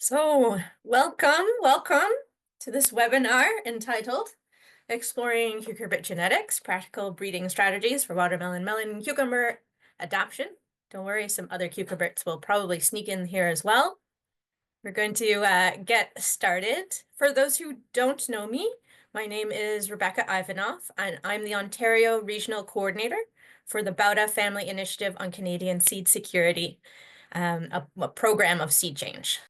Welcome to this webinar entitled Exploring Cucurbit Genetics, Practical Breeding Strategies for Watermelon, Melon, and Cucumber Adaptation. Don't worry, some other cucurbits will probably sneak in here as well. We're going to get started. For those who don't know me, my name is Rebecca Ivanoff, and I'm the Ontario Regional Coordinator for the Bauta Family Initiative on Canadian Seed Security, a program of seed change.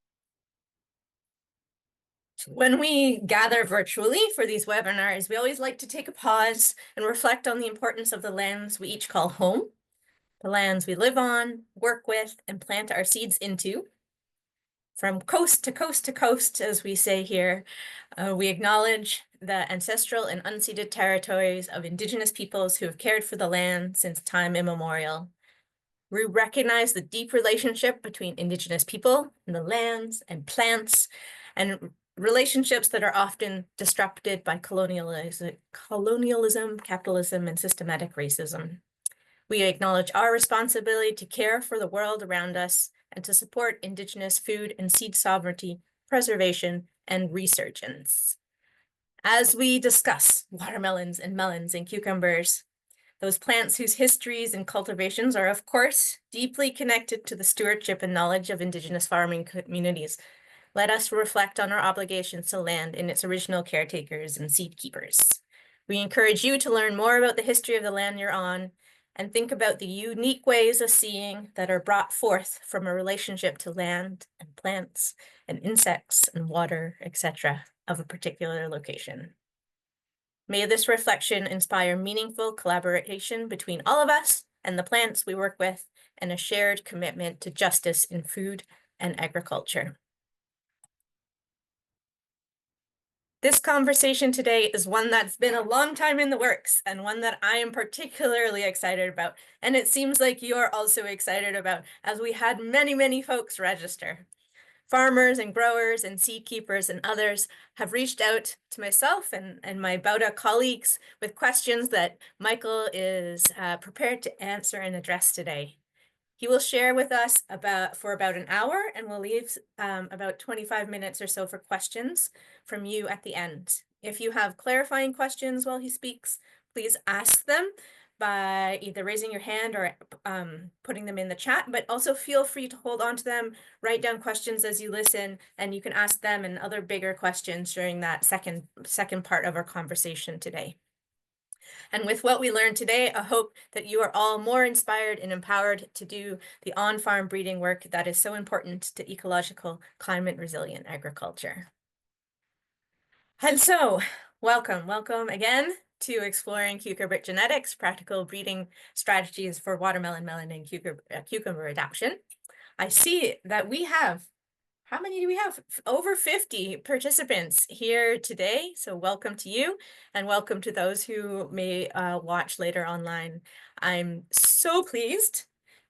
When we gather virtually for these webinars, we always like to take a pause and reflect on the importance of the lands we each call home, the lands we live on, work with, and plant our seeds into. From coast to coast to coast, as we say here, we acknowledge the ancestral and unceded territories of Indigenous peoples who have cared for the land since time immemorial. We recognize the deep relationship between Indigenous people and the lands and plants, and relationships that are often disrupted by colonialism, capitalism, and systematic racism. We acknowledge our responsibility to care for the world around us and to support Indigenous food and seed sovereignty, preservation, and resurgence. As we discuss watermelons and melons and cucumbers, those plants whose histories and cultivations are, of course, deeply connected to the stewardship and knowledge of Indigenous farming communities, let us reflect on our obligations to land and its original caretakers and seed keepers. We encourage you to learn more about the history of the land you're on and think about the unique ways of seeing that are brought forth from a relationship to land and plants and insects and water, etc., of a particular location. May this reflection inspire meaningful collaboration between all of us and the plants we work with, and a shared commitment to justice in food and agriculture. This conversation today is one that's been a long time in the works and one that I am particularly excited about. And it seems like you're also excited about, as we had many folks register. Farmers and growers and seed keepers and others have reached out to myself and my Bauta colleagues with questions that Michael is prepared to answer and address today. He will share with us for about an hour, and we'll leave about 25 minutes or so for questions from you at the end. If you have clarifying questions while he speaks, please ask them by either raising your hand or putting them in the chat, but also feel free to hold on to them, write down questions as you listen, and you can ask them and other bigger questions during that second part of our conversation today. And with what we learned today, I hope that you are all more inspired and empowered to do the on-farm breeding work that is so important to ecological, climate-resilient agriculture. And so, welcome again to Exploring Cucurbit Genetics, Practical Breeding Strategies for Watermelon, Melon, and Cucumber Adaptation. I see that we have, how many do we have? Over 50 participants here today. So welcome to you, and welcome to those who may watch later online. I'm so pleased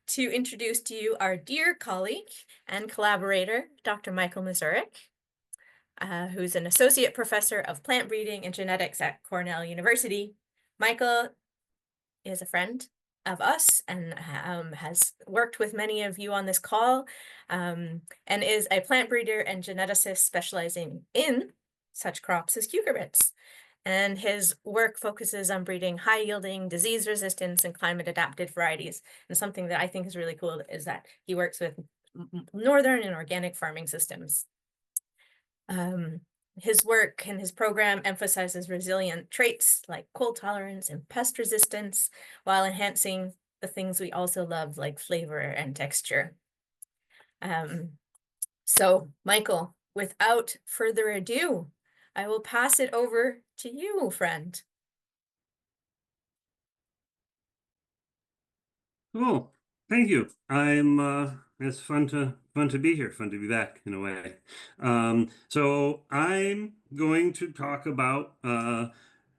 to introduce to you our dear colleague and collaborator, Dr. Michael Mazourek, who's an associate professor of plant breeding and genetics at Cornell University. Michael is a friend of us and has worked with many of you on this call, and is a plant breeder and geneticist specializing in such crops as cucurbits. And his work focuses on breeding high-yielding, disease resistance, and climate-adapted varieties. And something that I think is really cool is that he works with northern and organic farming systems. His work and his program emphasizes resilient traits like cold tolerance and pest resistance, while enhancing the things we also love, like flavor and texture. So, Michael, without further ado, I will pass it over to you, friend. Oh, thank you. It's fun to be here, fun to be back in a way. So I'm going to talk about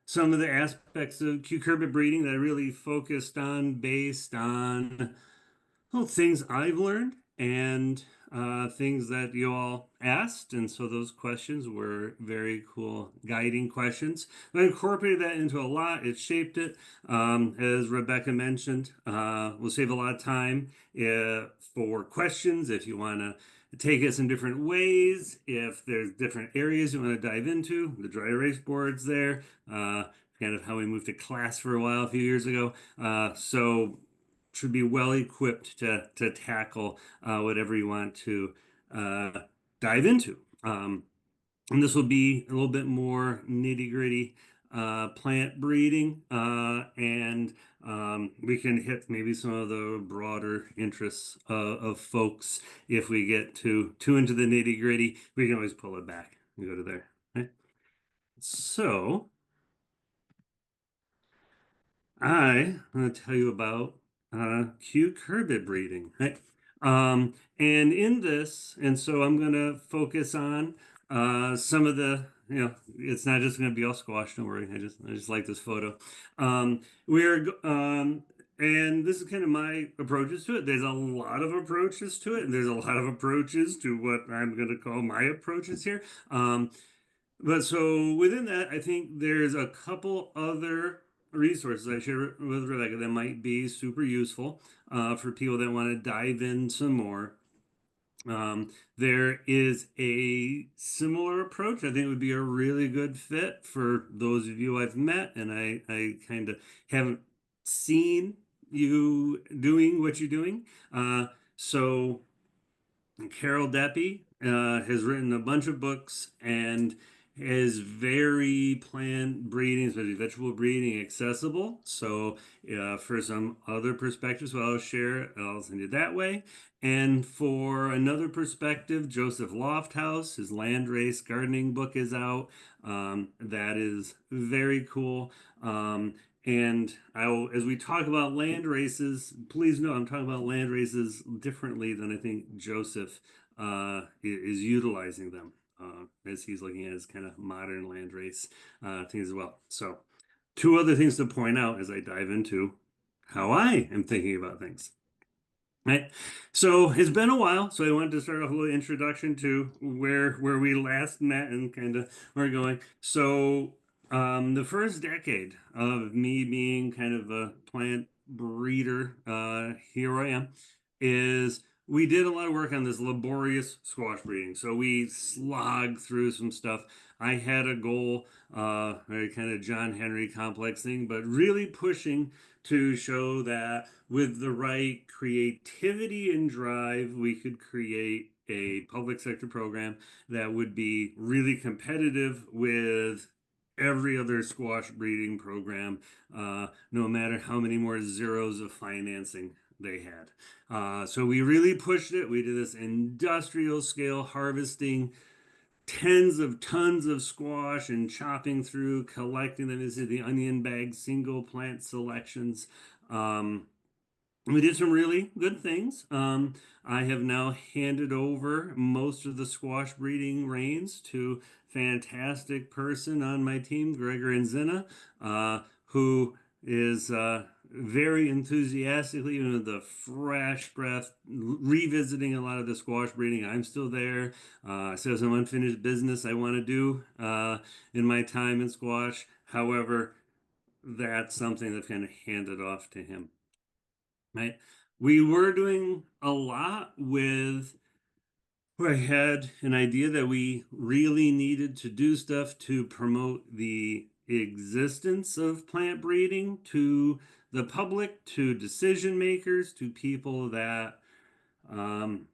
some of the aspects of cucurbit breeding that I really focused on based on things I've learned and things that you all asked, and so those questions were very cool guiding questions. I incorporated that into a lot. It shaped it. As Rebecca mentioned, we'll save a lot of time for questions if you want to take it some different ways. If there's different areas you want to dive into, the dry erase board's there. Kind of how we moved to class for a while a few years ago. So should be well equipped to tackle whatever you want to uh, dive into. And this will be a little bit more nitty-gritty plant breeding, and we can hit maybe some of the broader interests of folks. If we get too into the nitty-gritty, we can always pull it back and go to there. Right? So I'm going to tell you about cucurbit breeding. Right? And in this, and so I'm going to focus on some of the, it's not just going to be all squash. Don't worry. I just like this photo. And this is kind of my approaches to it. There's a lot of approaches to it, and there's a lot of approaches to what I'm going to call my approaches here. But so within that, I think there's a couple other resources I share with Rebecca that might be super useful for people that want to dive in some more. There is a similar approach. I think it would be a really good fit for those of you I've met, and I kind of haven't seen you doing what you're doing. So Carol Deppy has written a bunch of books and is very plant breeding, especially vegetable breeding, accessible. So, for some other perspectives, well, I'll share, I'll send you that way. And for another perspective, Joseph Lofthouse, his landrace gardening book is out. That is very cool. And as we talk about land races, please know I'm talking about land races differently than I think Joseph is utilizing them as he's looking at his kind of modern land race things as well. So, two other things to point out as I dive into how I am thinking about things. Right. So it's been a while, so I wanted to start off a little introduction to where we last met and kind of where we're going. So the first decade of me being kind of a plant breeder, here I am, is we did a lot of work on this laborious squash breeding. So we slogged through some stuff. I had a goal, a kind of John Henry complex thing, but really pushing to show that with the right creativity and drive, we could create a public sector program that would be really competitive with every other squash breeding program, no matter how many more zeros of financing they had. So we really pushed it. We did this industrial scale harvesting tens of tons of squash and chopping through, collecting them into the onion bag single plant selections. We did some really good things. I have now handed over most of the squash breeding reins to fantastic person on my team, Gregor Enzina, who is very enthusiastically, even with the fresh breath, revisiting a lot of the squash breeding. I'm still there. I still have some unfinished business I want to do in my time in squash. However, that's something that's kind of handed off to him. Right. We were doing a lot with, I had an idea that we really needed to do stuff to promote the existence of plant breeding to the public, to decision makers, to people that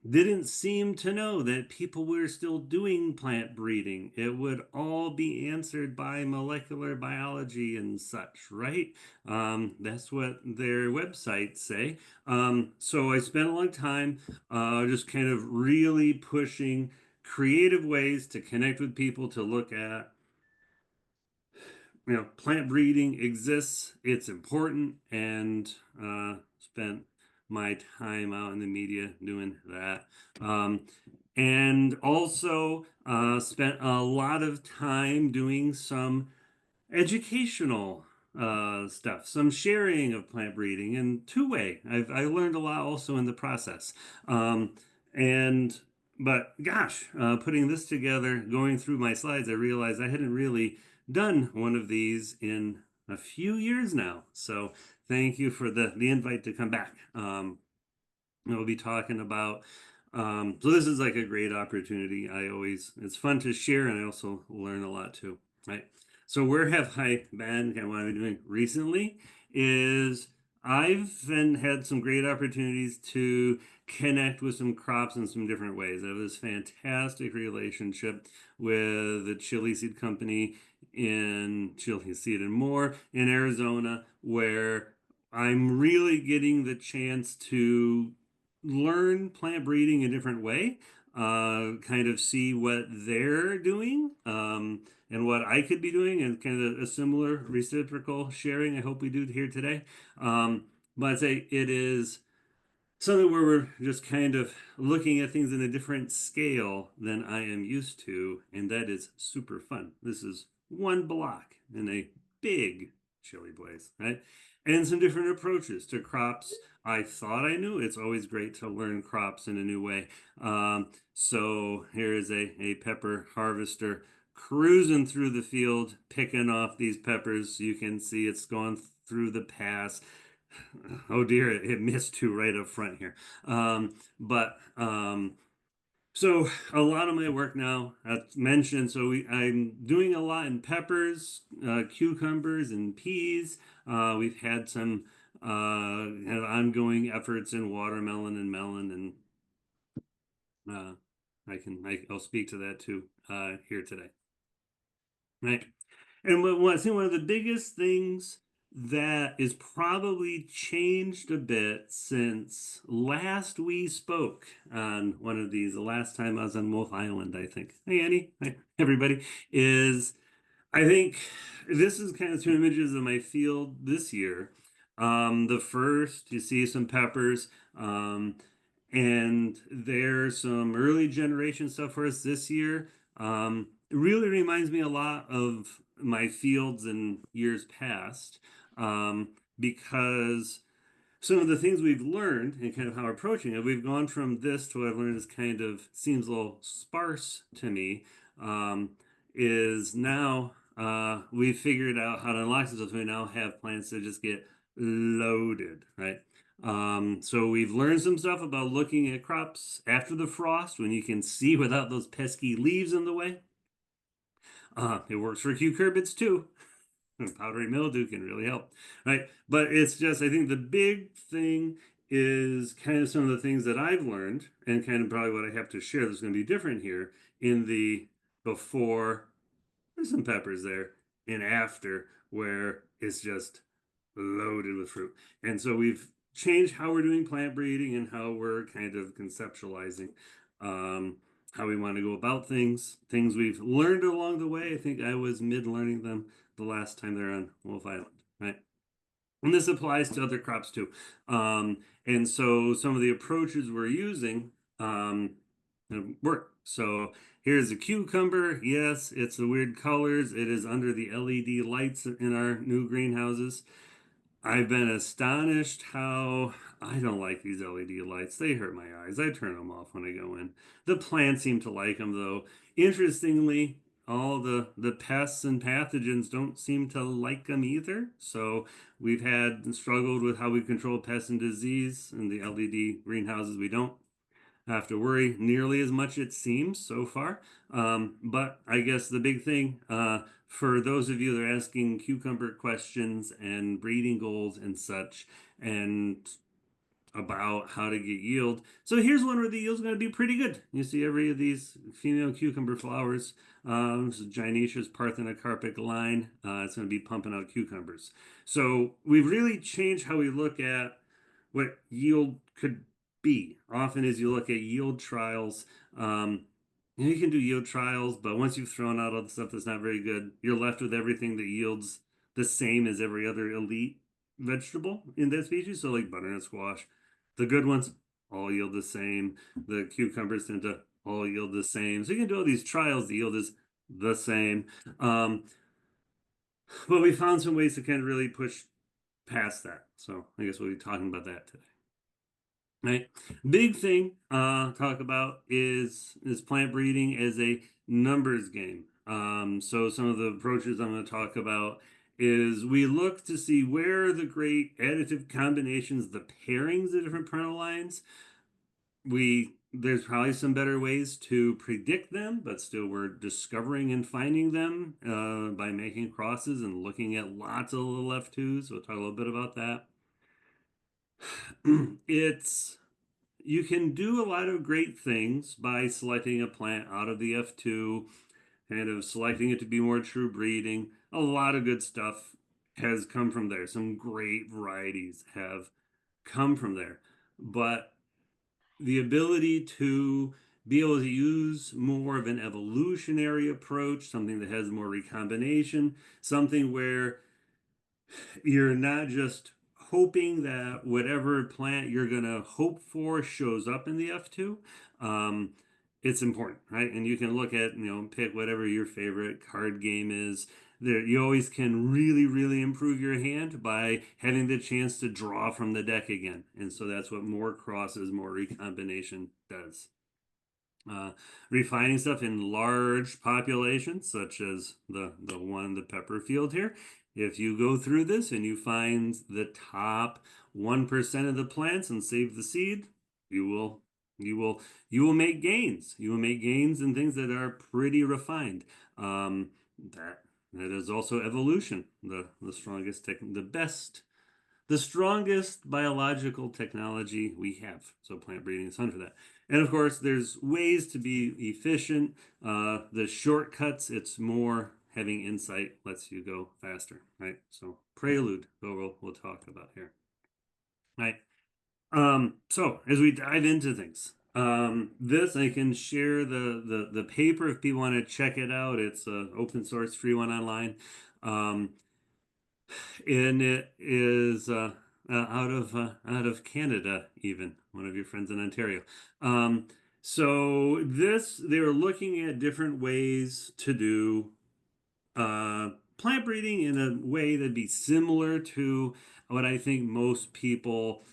didn't seem to know that people were still doing plant breeding. It would all be answered by molecular biology and such, right? That's what their websites say. So I spent a long time just kind of really pushing creative ways to connect with people to look at plant breeding exists, it's important, and spent my time out in the media doing that. And also spent a lot of time doing some educational stuff, some sharing of plant breeding and two-way. I learned a lot also in the process. And but gosh, putting this together, going through my slides, I realized I hadn't really done one of these in a few years now. So thank you for the invite to come back. We'll be talking about. So this is like a great opportunity. It's fun to share, and I also learn a lot too. Right. So where have I been? And what I've been doing recently is I've been had some great opportunities to connect with some crops in some different ways. I have this fantastic relationship with the chili seed company in Chili Seed and More in Arizona, where I'm really getting the chance to learn plant breeding a different way, kind of see what they're doing, and what I could be doing, and kind of a similar reciprocal sharing. I hope we do here today. But I'd say it is something where we're just kind of looking at things in a different scale than I am used to, and that is super fun. This is one block in a big chili place, right? And some different approaches to crops. I thought I knew. It's always great to learn crops in a new way. So here is a pepper harvester cruising through the field, picking off these peppers. You can see it's gone through the pass. Oh dear, it missed two right up front here. But so a lot of my work now, as mentioned, I'm doing a lot in peppers, cucumbers, and peas. We've had some kind of ongoing efforts in watermelon and melon, and I'll speak to that too here today. Right. And I think one of the biggest things that is probably changed a bit since last we spoke on one of these, the last time I was on Wolf Island, I think. Hey, Annie. Hi, everybody. Is I think this is kind of two images of my field this year. The first, you see some peppers, and there's some early generation stuff for us this year. It really reminds me a lot of my fields in years past, because some of the things we've learned and kind of how we're approaching it, we've gone from this to what I've learned is kind of seems a little sparse to me. Is now we've figured out how to unlock this. We now have plants that just get loaded, right? So we've learned some stuff about looking at crops after the frost when you can see without those pesky leaves in the way. It works for cucurbits too. Powdery mildew can really help, right? But it's just, I think the big thing is kind of some of the things that I've learned and kind of probably what I have to share that's going to be different here in the before, there's some peppers there, and after, where it's just loaded with fruit. And so we've changed how we're doing plant breeding and how we're kind of conceptualizing um, how we want to go about things we've learned along the way. I think I was mid-learning them the last time they're on Wolf Island, right? And this applies to other crops too. And so some of the approaches we're using work. So here's a cucumber. Yes, it's the weird colors. It is under the LED lights in our new greenhouses. I've been astonished how I don't like these LED lights. They hurt my eyes. I turn them off when I go in. The plants seem to like them though. Interestingly, all the pests and pathogens don't seem to like them either. So we've had struggled with how we control pests and disease in the LED greenhouses. We don't have to worry nearly as much, it seems, so far. But I guess the big thing for those of you that are asking cucumber questions and breeding goals and such, and about how to get yield. So here's one where the yield's going to be pretty good. You see every of these female cucumber flowers. This is Gynoecia's parthenocarpic line. It's going to be pumping out cucumbers. So we've really changed how we look at what yield could be. Often as you look at yield trials, you can do yield trials, but once you've thrown out all the stuff that's not very good, you're left with everything that yields the same as every other elite vegetable in that species. So like butternut squash, the good ones all yield the same. The cucumbers tend to all yield the same. So you can do all these trials, the yield is the same. But we found some ways to kind of really push past that. So I guess we'll be talking about that today. Right. Big thing talk about is plant breeding as a numbers game. So some of the approaches I'm going to talk about is we look to see where are the great additive combinations, the pairings of different parental lines. There's probably some better ways to predict them, but still we're discovering and finding them by making crosses and looking at lots of little F2s. We'll talk a little bit about that. It's You can do a lot of great things by selecting a plant out of the F2, kind of selecting it to be more true breeding. A lot of good stuff has come from there. Some great varieties have come from there. But the ability to be able to use more of an evolutionary approach, something that has more recombination, something where you're not just hoping that whatever plant you're going to hope for shows up in the F2. Um, it's important, right? And you can look at, pick whatever your favorite card game is. There, you always can really, really improve your hand by having the chance to draw from the deck again. And so that's what more crosses, more recombination does. Refining stuff in large populations, such as the one, the pepper field here. If you go through this and you find the top 1% of the plants and save the seed, you will you will you will make gains. You will make gains in things that are pretty refined. That that is also evolution, the strongest tech, the strongest biological technology we have. So plant breeding is fun for that. And of course, there's ways to be efficient. The shortcuts, it's more having insight lets you go faster, right? So prelude, we'll talk about here, right? So as we dive into things, this I can share the paper if people want to check it out. It's an open source free one online. Um, and it is out of Canada, even one of your friends in Ontario. So this they were looking at different ways to do plant breeding in a way that'd be similar to what I think most people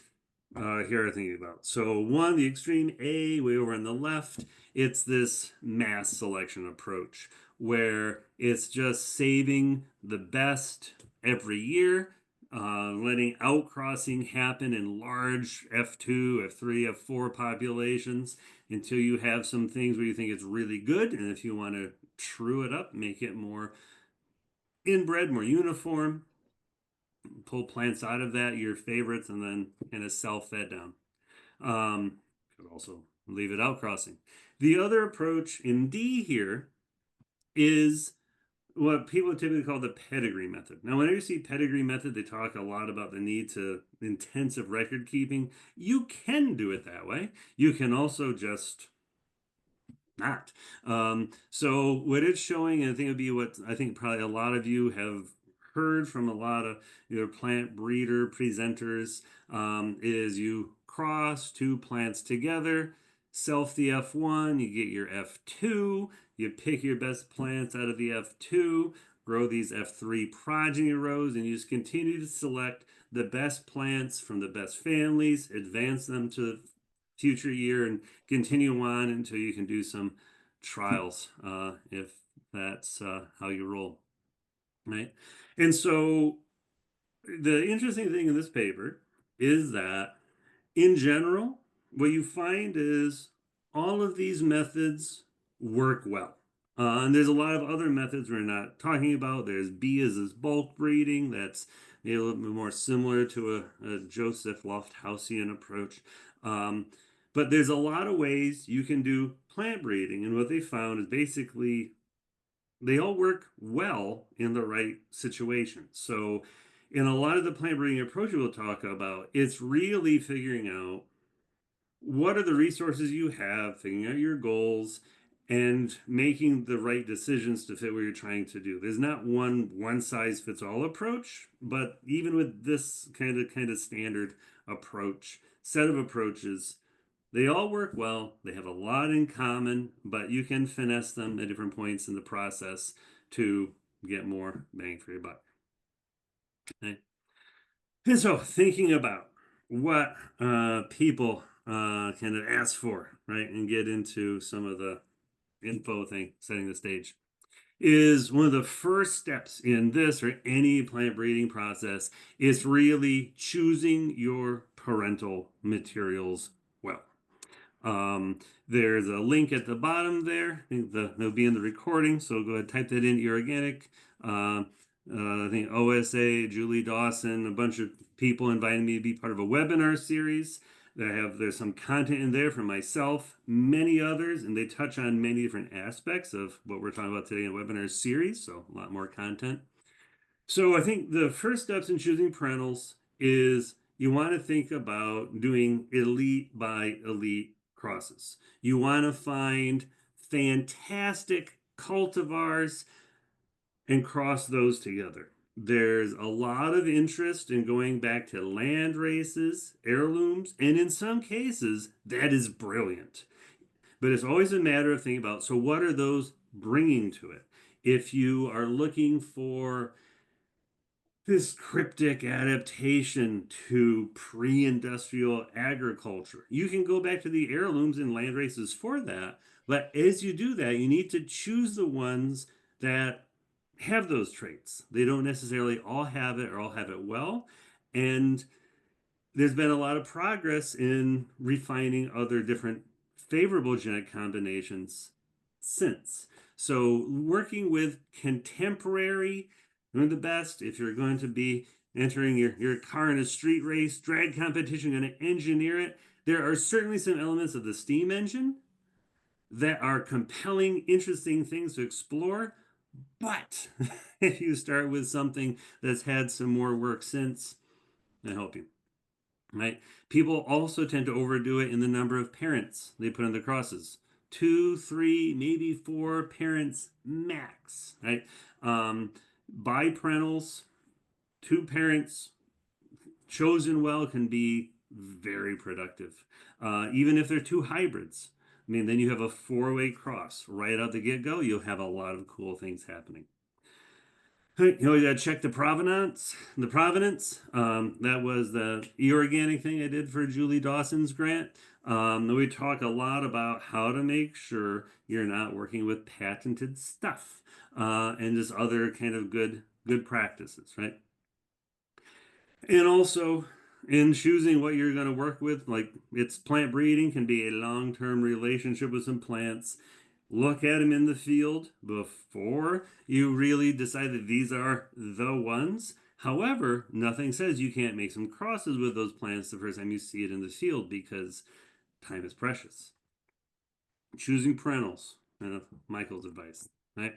here are thinking about. So one, the extreme A, way over on the left, it's this mass selection approach where it's just saving the best every year, letting outcrossing happen in large F2, F3, F4 populations until you have some things where you think it's really good. And if you want to true it up, make it more inbred, more uniform, pull plants out of that, your favorites, and then kind of sell fed down. Could also leave it out crossing. The other approach in D here is what people typically call the pedigree method. Now, whenever you see pedigree method, they talk a lot about the need to intensive record keeping. You can do it that way. You can also just not. So what it's showing, and I think it would be what I think probably a lot of you have heard from a lot of either plant breeder presenters, is you cross two plants together, self the F1, you get your F2, you pick your best plants out of the F2, grow these F3 progeny rows, and you just continue to select the best plants from the best families, advance them to the future year, and continue on until you can do some trials if that's how you roll, right? And so the interesting thing in this paper is that in general, what you find is all of these methods work well. And there's a lot of other methods we're not talking about. There's B as this bulk breeding. That's maybe a little bit more similar to a Joseph Lofthausian approach. Um, but there's a lot of ways you can do plant breeding. And what they found is basically they all work well in the right situation. So in a lot of the plant breeding approaches we'll talk about, it's really figuring out what are the resources you have, figuring out your goals, and making the right decisions to fit what you're trying to do. There's not one size fits all approach, but even with this kind of standard approach, set of approaches, they all work well. They have a lot in common, but you can finesse them at different points in the process to get more bang for your buck. Okay. And so thinking about what people kind of ask for, right? And get into some of the info thing, setting the stage. Is one of the first steps in this or any plant breeding process is really choosing your parental materials well. There's a link at the bottom there. I think they'll be in the recording, so go ahead type that in. Organic. Uh, I think OSA, Julie Dawson, a bunch of people invited me to be part of a webinar series. There's some content in there for myself, many others, and they touch on many different aspects of what we're talking about today in the webinar series. So a lot more content. So I think the first steps in choosing perennials is you want to think about doing elite by elite crosses. You want to find fantastic cultivars and cross those together. There's a lot of interest in going back to land races, heirlooms, and in some cases, that is brilliant. But it's always a matter of thinking about, so what are those bringing to it? If you are looking for this cryptic adaptation to pre-industrial agriculture. You can go back to the heirlooms and land races for that, but as you do that, you need to choose the ones that have those traits. They don't necessarily all have it or all have it well, and there's been a lot of progress in refining other different favorable genetic combinations since. So, working with contemporary, doing the best. If you're going to be entering your car in a street race, drag competition, going to engineer it, there are certainly some elements of the steam engine that are compelling, interesting things to explore. But if you start with something that's had some more work since, I help you. Right? People also tend to overdo it in the number of parents they put on the crosses. Two, three, maybe four parents max, right? Biparentals, two parents chosen well can be very productive. Even if they're two hybrids. I mean, then you have a four-way cross right out the get-go. You'll have a lot of cool things happening. You know, you gotta check the provenance. The provenance. That was the e-organic thing I did for Julie Dawson's grant. We talk a lot about how to make sure you're not working with patented stuff and just other kind of good practices, right? And also in choosing what you're going to work with, like it's plant breeding can be a long-term relationship with some plants. Look at them in the field before you really decide that these are the ones. However, nothing says you can't make some crosses with those plants the first time you see it in the field because time is precious. Choosing perennials, Michael's advice, right?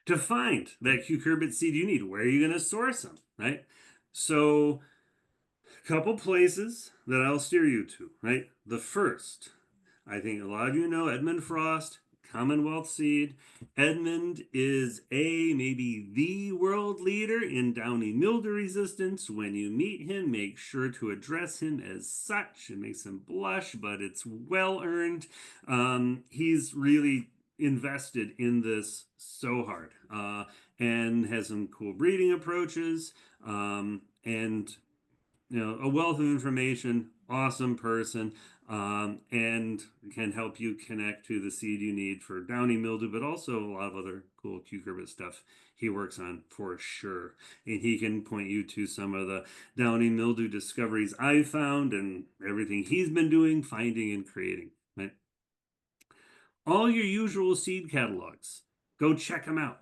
To find that cucurbit seed you need, where are you going to source them, right? So couple places that I'll steer you to, right? The first, I think a lot of you know Edmund Frost, Commonwealth seed. Edmund is maybe the world leader in downy mildew resistance. When you meet him, make sure to address him as such. It makes him blush, but it's well earned. He's really invested in this so hard and has some cool breeding approaches. And a wealth of information, awesome person, and can help you connect to the seed you need for downy mildew, but also a lot of other cool cucurbit stuff he works on for sure. And he can point you to some of the downy mildew discoveries I've found and everything he's been doing, finding, and creating. Right? All your usual seed catalogs. Go check them out.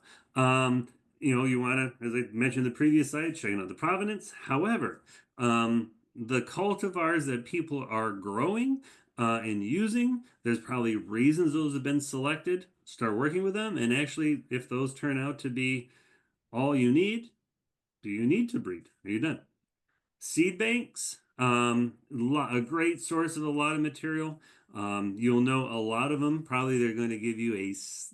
You want to, as I mentioned in the previous slide, checking out the provenance. However, the cultivars that people are growing and using, there's probably reasons those have been selected. Start working with them, and actually, if those turn out to be all you need, do you need to breed? Are you done? Seed banks, a great source of a lot of material. You'll know a lot of them. Probably they're going to give you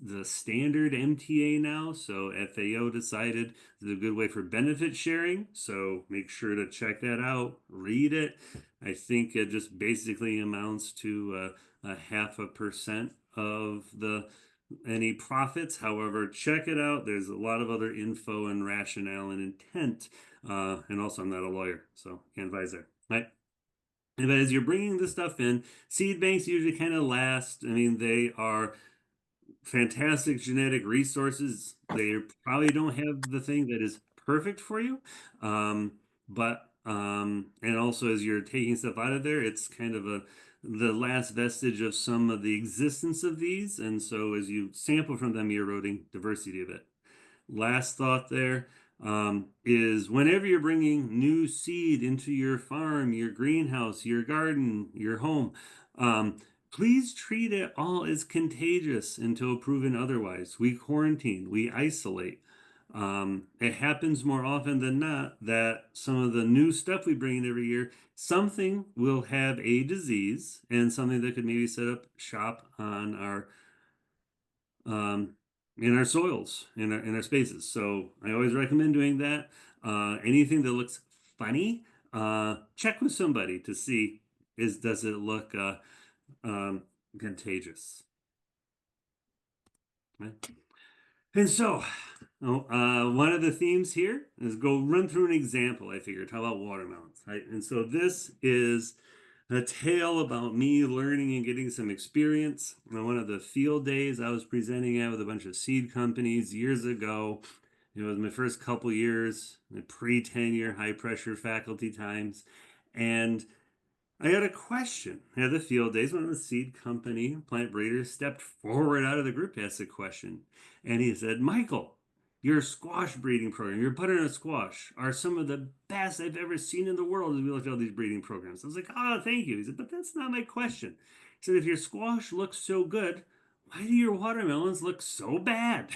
the standard MTA now. So FAO decided it's a good way for benefit sharing. So make sure to check that out. Read it. I think it just basically amounts to a 0.5% of the any profits. However, check it out. There's a lot of other info and rationale and intent and also, I'm not a lawyer, so can't advise there. Right? But as you're bringing this stuff in, seed banks usually kind of last. I mean, they are fantastic genetic resources. They probably don't have the thing that is perfect for you. And also as you're taking stuff out of there, it's kind of the last vestige of some of the existence of these. And so as you sample from them, you're eroding diversity of it. Last thought there is whenever you're bringing new seed into your farm, your greenhouse, your garden, your home, please treat it all as contagious until proven otherwise. We quarantine, we isolate. It happens more often than not that some of the new stuff we bring in every year, something will have a disease and something that could maybe set up shop on our um, in our soils, in our spaces. So I always recommend doing that. Anything that looks funny, check with somebody to see does it look um, contagious. Right? And so, one of the themes here is go run through an example. I figured, how about watermelons, right? And so this is a tale about me learning and getting some experience. On one of the field days I was presenting at with a bunch of seed companies years ago. It was my first couple years, the pre-tenure, high-pressure faculty times, and I had a question. At the field days, one of the seed company plant breeders stepped forward out of the group to ask a question. And he said, Michael, your squash breeding program, your butternut squash, are some of the best I've ever seen in the world as we looked at all these breeding programs. I was like, oh, thank you. He said, but that's not my question. He said, if your squash looks so good, why do your watermelons look so bad?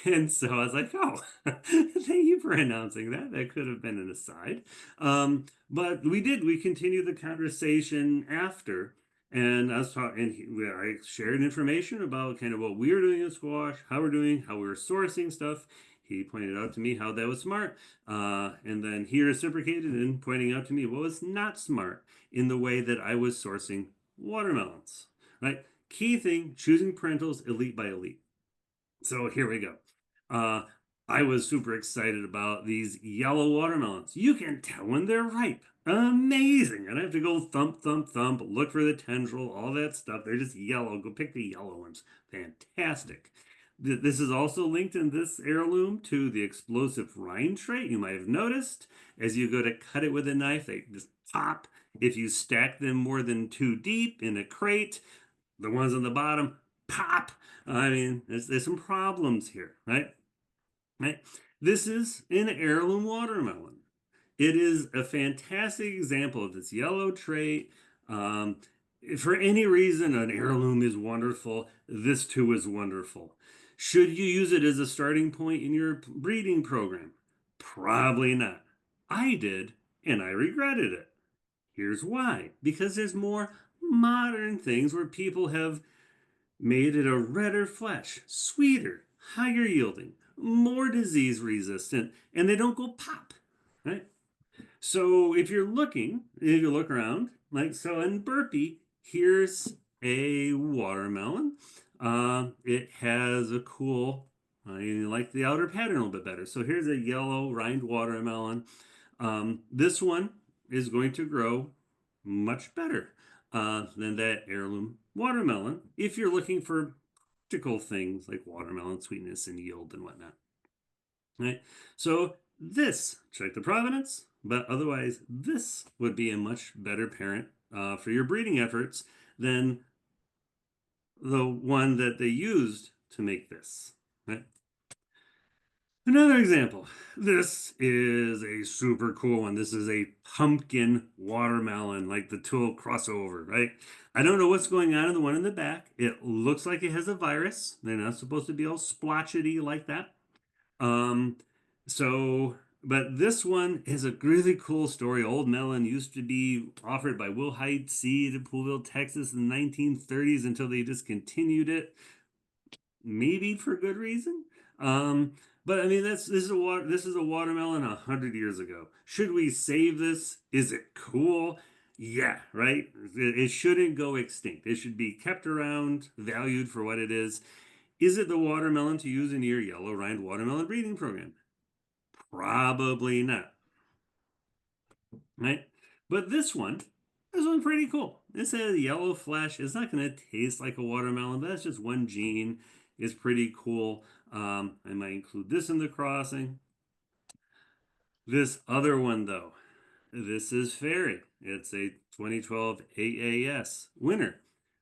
And so I was like, oh, thank you for announcing that. That could have been an aside. But we continued the conversation after. And I was talking, I shared information about kind of what we were doing in squash, how we're doing, how we were sourcing stuff. He pointed out to me how that was smart. And then he reciprocated in pointing out to me what was not smart in the way that I was sourcing watermelons. Right? Key thing, choosing parentals elite by elite. So here we go. Uh, I was super excited about these yellow watermelons. You can tell when they're ripe. Amazing. And I have to go thump, thump, thump, look for the tendril, all that stuff. They're just yellow. Go pick the yellow ones. Fantastic. This is also linked in this heirloom to the explosive rind trait. You might have noticed as you go to cut it with a knife, they just pop. If you stack them more than two deep in a crate, the ones on the bottom pop. I mean, there's some problems here, right? Right. This is an heirloom watermelon. It is a fantastic example of this yellow trait. Um, for any reason, an heirloom is wonderful. This too is wonderful. Should you use it as a starting point in your breeding program? Probably not. I did, and I regretted it. Here's why. Because there's more modern things where people have made it a redder flesh, sweeter, higher yielding, more disease resistant, and they don't go pop, right? So if you look around, like so in Burpee, here's a watermelon. It has a cool, I like the outer pattern a little bit better. So here's a yellow rind watermelon. This one is going to grow much better than that heirloom watermelon if you're looking for practical things like watermelon sweetness and yield and whatnot. Right? So this, check the provenance, but otherwise this would be a much better parent for your breeding efforts than the one that they used to make this. Right? Another example. This is a super cool one. This is a pumpkin watermelon, like the tool crossover, right? I don't know what's going on in the one in the back. It looks like it has a virus. They're not supposed to be all splotchety like that. Um, but this one is a really cool story. Old Melon used to be offered by Will Hyde Seed in Poolville, Texas in the 1930s until they discontinued it, maybe for good reason. Um, but I mean, this is a watermelon 100 years ago. Should we save this? Is it cool? Yeah, right. It shouldn't go extinct. It should be kept around, valued for what it is. Is it the watermelon to use in your yellow rind watermelon breeding program? Probably not. Right? But this one This one's pretty cool. It says yellow flesh. It's not going to taste like a watermelon, but that's just one gene. It's pretty cool. I might include this in the crossing. This other one, though, this is fairy. It's a 2012 AAS winner,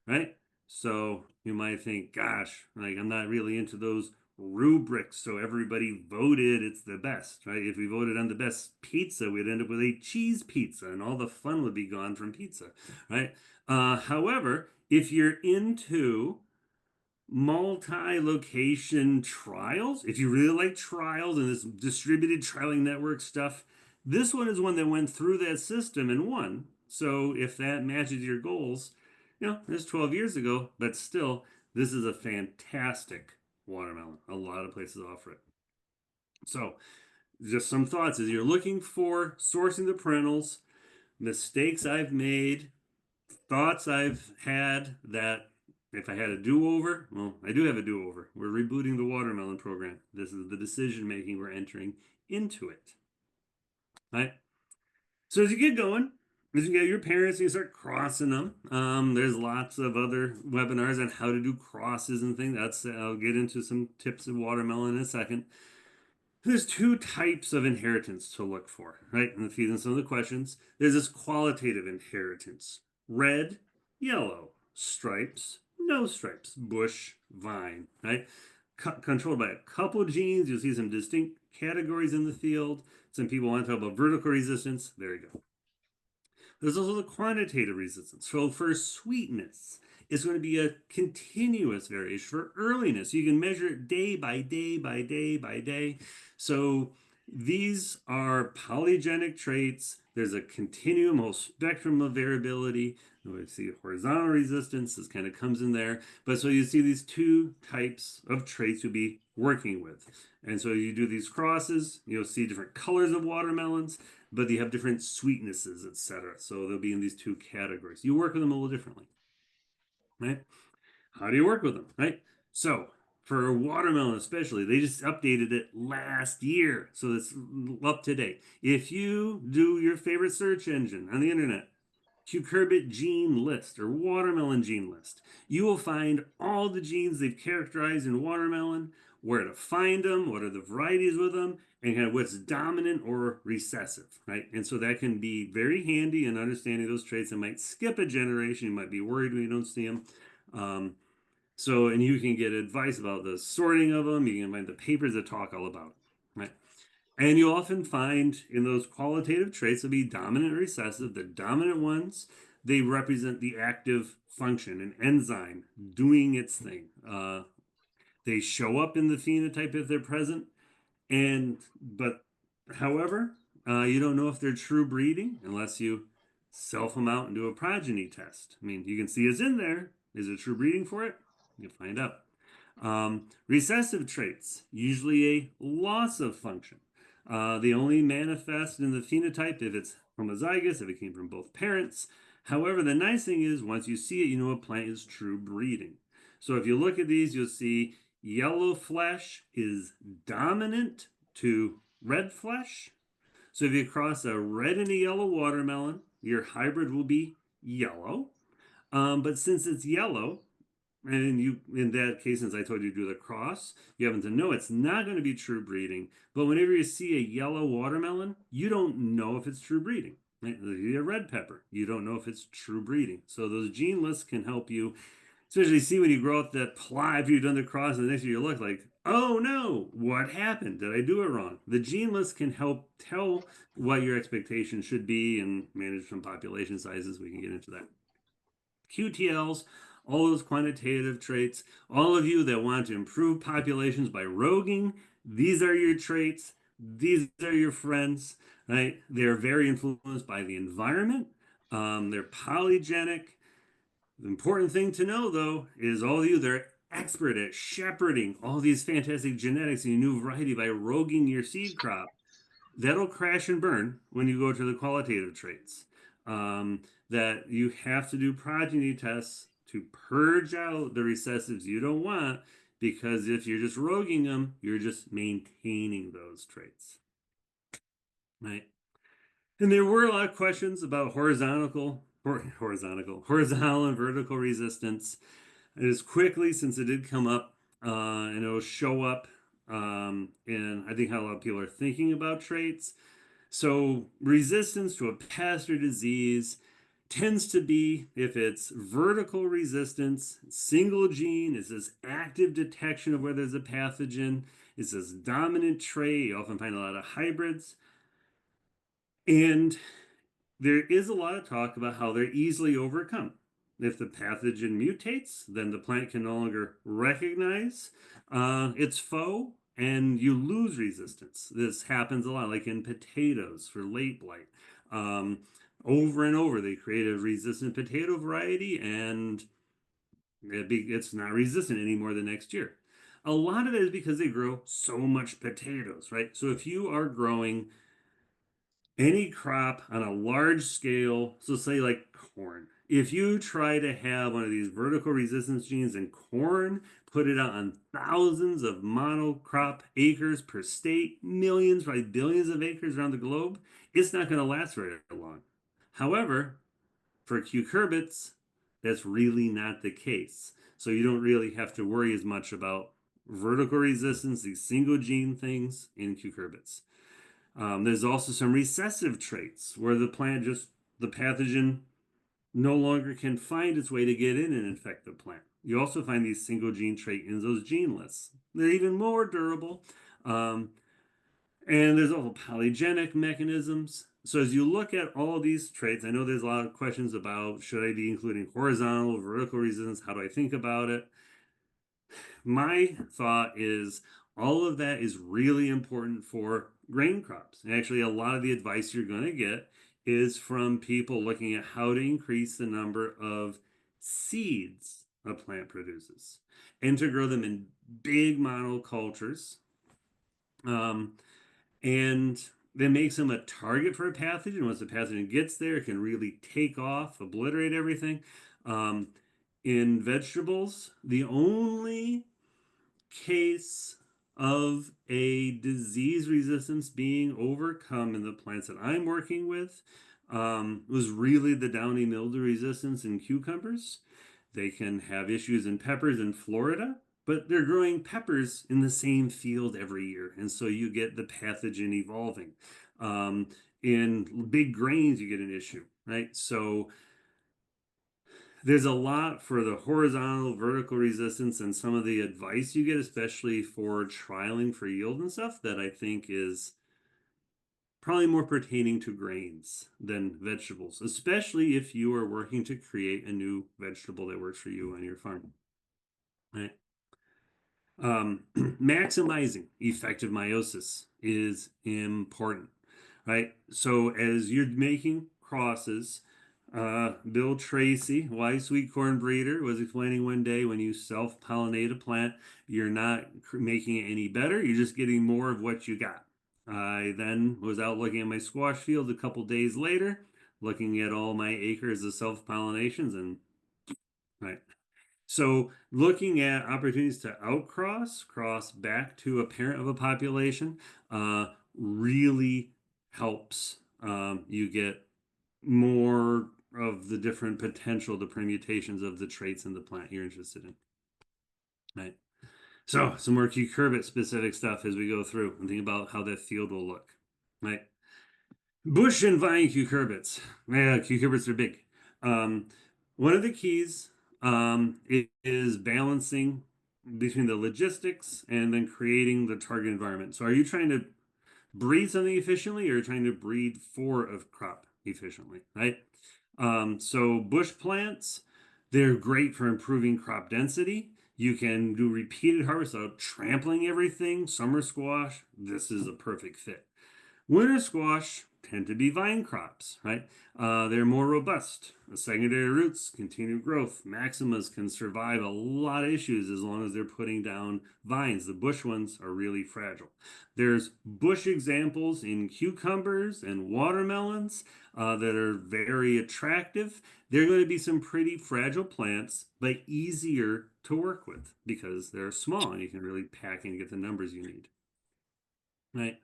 right? So you might think, gosh, like I'm not really into those rubrics. So everybody voted it's the best, right? If we voted on the best pizza, we'd end up with a cheese pizza and all the fun would be gone from pizza, right? However, if you're into multi-location trials. If you really like trials and this distributed trialing network stuff, this one is one that went through that system and won. So if that matches your goals, it's 12 years ago, but still, this is a fantastic watermelon. A lot of places offer it. So just some thoughts as you're looking for sourcing the parentals, mistakes I've made, thoughts I've had that if I had a do-over, well, I do have a do-over. We're rebooting the watermelon program. This is the decision making we're entering into it. Right? So as you get going, as you get your parents, you start crossing them. There's lots of other webinars on how to do crosses and things. I'll get into some tips of watermelon in a second. There's two types of inheritance to look for, right? And feeding some of the questions. There's this qualitative inheritance: red, yellow, stripes, no stripes, bush, vine, right? Controlled by a couple genes. You'll see some distinct categories in the field. Some people want to talk about vertical resistance. There you go. There's also the quantitative resistance. So for sweetness, it's going to be a continuous variation. For earliness, you can measure it day by day by day by day. So these are polygenic traits. There's a continuum, whole spectrum of variability. We see horizontal resistance. This kind of comes in there. But so you see these two types of traits you'll be working with. And so you do these crosses, you'll see different colors of watermelons, but you have different sweetnesses, etc. So they'll be in these two categories. You work with them a little differently, right? How do you work with them, right? So for watermelon especially, they just updated it last year, so it's up to date. If you do your favorite search engine on the internet, Cucurbit gene list or watermelon gene list, you will find all the genes they've characterized in watermelon, where to find them, what are the varieties with them, and kind of what's dominant or recessive, right? And so that can be very handy in understanding those traits. It might skip a generation. You might be worried when you don't see them. Um, and you can get advice about the sorting of them. You can find the papers that talk all about it, right? And you often find in those qualitative traits to be dominant or recessive. The dominant ones, they represent the active function, an enzyme doing its thing. They show up in the phenotype if they're present, but however, you don't know if they're true breeding unless you self them out and do a progeny test. I mean, you can see it's in there. Is it true breeding for it? You find out. Recessive traits, usually a loss of function. They only manifest in the phenotype if it's homozygous, if it came from both parents. However, the nice thing is once you see it, you know a plant is true breeding. So if you look at these, you'll see yellow flesh is dominant to red flesh. So if you cross a red and a yellow watermelon, your hybrid will be yellow. But since it's yellow, and you, in that case, since I told you to do the cross, you happen to know it's not going to be true breeding. But whenever you see a yellow watermelon, you don't know if it's true breeding. Right? A red pepper, you don't know if it's true breeding. So those gene lists can help you, especially see when you grow up that plot after you've done the cross, and the next year you look like, oh no, what happened? Did I do it wrong? The gene list can help tell what your expectations should be and manage some population sizes. We can get into that. QTLs, all those quantitative traits, all of you that want to improve populations by roguing, these are your traits. These are your friends, right? They're very influenced by the environment. They're polygenic. The important thing to know, though, is all of you, they're expert at shepherding all these fantastic genetics and new variety by roguing your seed crop. That'll crash and burn when you go to the qualitative traits. That you have to do progeny tests to purge out the recessives you don't want, because if you're just roguing them, you're just maintaining those traits, right? And there were a lot of questions about horizontal horizontal and vertical resistance. And as quickly, since it did come up, and it'll show up in I think how a lot of people are thinking about traits. So resistance to a pest or disease tends to be, if it's vertical resistance, single gene, is this active detection of whether there's a pathogen, is this dominant trait. You often find a lot of hybrids. And there is a lot of talk about how they're easily overcome. If the pathogen mutates, then the plant can no longer recognize its foe and you lose resistance. This happens a lot, like in potatoes for late blight. Um, Over and over, they create a resistant potato variety and it's not resistant anymore the next year. A lot of it is because they grow so much potatoes, right? So if you are growing any crop on a large scale, so say like corn, if you try to have one of these vertical resistance genes in corn, put it out on thousands of monocrop acres per state, millions, probably billions of acres around the globe, it's not going to last very long. However, for cucurbits, that's really not the case. So you don't really have to worry as much about vertical resistance, these single gene things in cucurbits. There's also some recessive traits where the pathogen no longer can find its way to get in and infect the plant. You also find these single gene trait in those gene lists. They're even more durable. Um, and there's also polygenic mechanisms. So as you look at all these traits, I know there's a lot of questions about should I be including horizontal, vertical resistance? How do I think about it? My thought is all of that is really important for grain crops. And actually, a lot of the advice you're going to get is from people looking at how to increase the number of seeds a plant produces and to grow them in big monocultures. Um, and that makes them a target for a pathogen. Once the pathogen gets there, it can really take off, obliterate everything. Um, in vegetables, the only case of a disease resistance being overcome in the plants that I'm working with was really the downy mildew resistance in cucumbers. They can have issues in peppers in Florida, but they're growing peppers in the same field every year. And so you get the pathogen evolving. Um, in big grains, you get an issue, right? So there's a lot for the horizontal, vertical resistance, and some of the advice you get, especially for trialing for yield and stuff, that I think is probably more pertaining to grains than vegetables, especially if you are working to create a new vegetable that works for you on your farm. Right? Maximizing effective meiosis is important, right? So as you're making crosses, Bill Tracy, wise sweet corn breeder, was explaining one day when you self-pollinate a plant, you're not making it any better, you're just getting more of what you got. I then was out looking at my squash field a couple days later, looking at all my acres of self-pollinations, and right, so looking at opportunities to outcross, cross back to a parent of a population, really helps you get more of the different potential, the permutations of the traits in the plant you're interested in. Right. So some more cucurbit specific stuff as we go through and think about how that field will look. Right. Bush and vine cucurbits. Yeah, cucurbits are big. Um, One of the keys is balancing between the logistics and then creating the target environment. So, are you trying to breed something efficiently or trying to breed for a crop efficiently, right? So, bush plants, they're great for improving crop density. You can do repeated harvest without trampling everything. Summer squash, this is a perfect fit. Winter squash tend to be vine crops, right? They're more robust. The secondary roots continue growth. Maximas can survive a lot of issues as long as they're putting down vines. The bush ones are really fragile. There's bush examples in cucumbers and watermelons that are very attractive. They're going to be some pretty fragile plants, but easier to work with because they're small and you can really pack and get the numbers you need, right?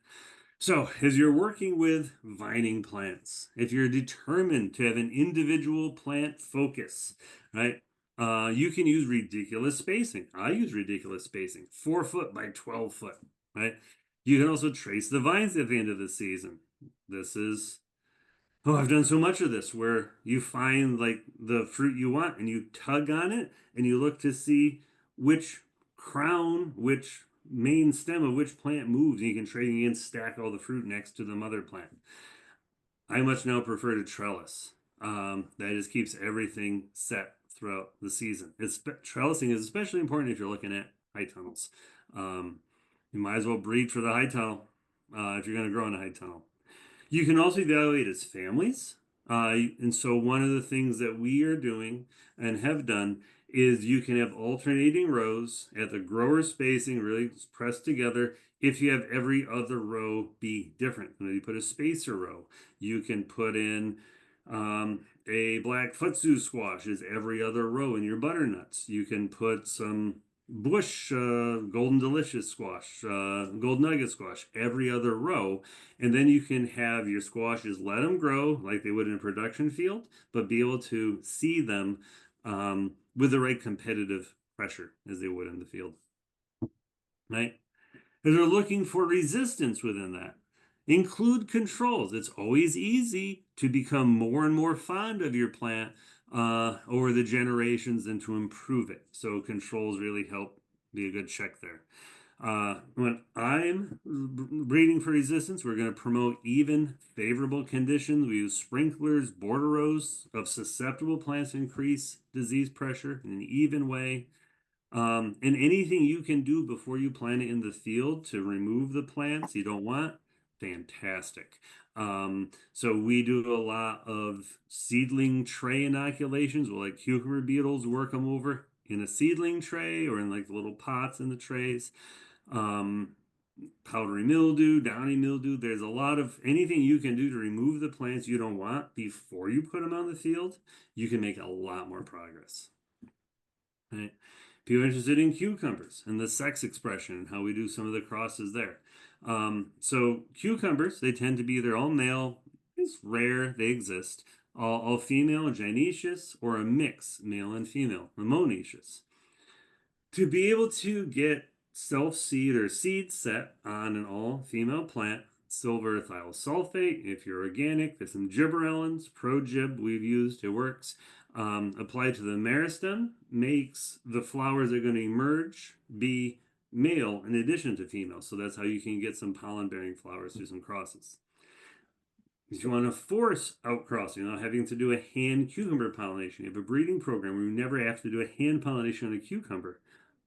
So, as you're working with vining plants, if you're determined to have an individual plant focus, right, you can use ridiculous spacing. I use ridiculous spacing, 4 foot by 12 foot, right? You can also trace the vines at the end of the season. This is Oh, I've done so much of this where you find like the fruit you want and you tug on it and you look to see which crown, which main stem of which plant moves, and you can trade against stack all the fruit next to the mother plant. I much now prefer to trellis. That just keeps everything set throughout the season. Trellising is especially important if you're looking at high tunnels. Um, you might as well breed for the high tunnel if you're going to grow in a high tunnel. You can also evaluate as families. And so one of the things that we are doing and have done is you can have alternating rows at the grower spacing really pressed together. If you have every other row be different, you put a spacer row. You can put in a black futsu squash as every other row in your butternuts. You can put some bush golden delicious squash, gold nugget squash every other row, and then you can have your squashes let them grow like they would in a production field, but be able to see them with the right competitive pressure as they would in the field, right? Because they're looking for resistance within that. Include controls. It's always easy to become more and more fond of your plant over the generations and to improve it. So controls really help be a good check there. When I'm breeding for resistance, we're going to promote even favorable conditions. We use sprinklers, border rows of susceptible plants to increase disease pressure in an even way. And anything you can do before you plant it in the field to remove the plants you don't want, fantastic. So we do a lot of seedling tray inoculations. We'll like cucumber beetles work them over in a seedling tray or in like the little pots in the trays. Um, Powdery mildew, downy mildew. There's a lot of anything you can do to remove the plants you don't want before you put them on the field. You can make a lot more progress. Right? If you're interested in cucumbers and the sex expression and how we do some of the crosses there. So cucumbers, they tend to be either all male, it's rare, they exist, all female and gynoecious, or a mix, male and female, monoecious. To be able to get self-seed or seed set on an all-female plant, silver thiosulfate, if you're organic, there's some gibberellins, pro-gib we've used, it works. Applied to the meristem makes the flowers that are going to emerge be male in addition to female. So that's how you can get some pollen-bearing flowers through some crosses. If you want to force outcrossing, having to do a hand cucumber pollination, you have a breeding program where you never have to do a hand pollination on a cucumber.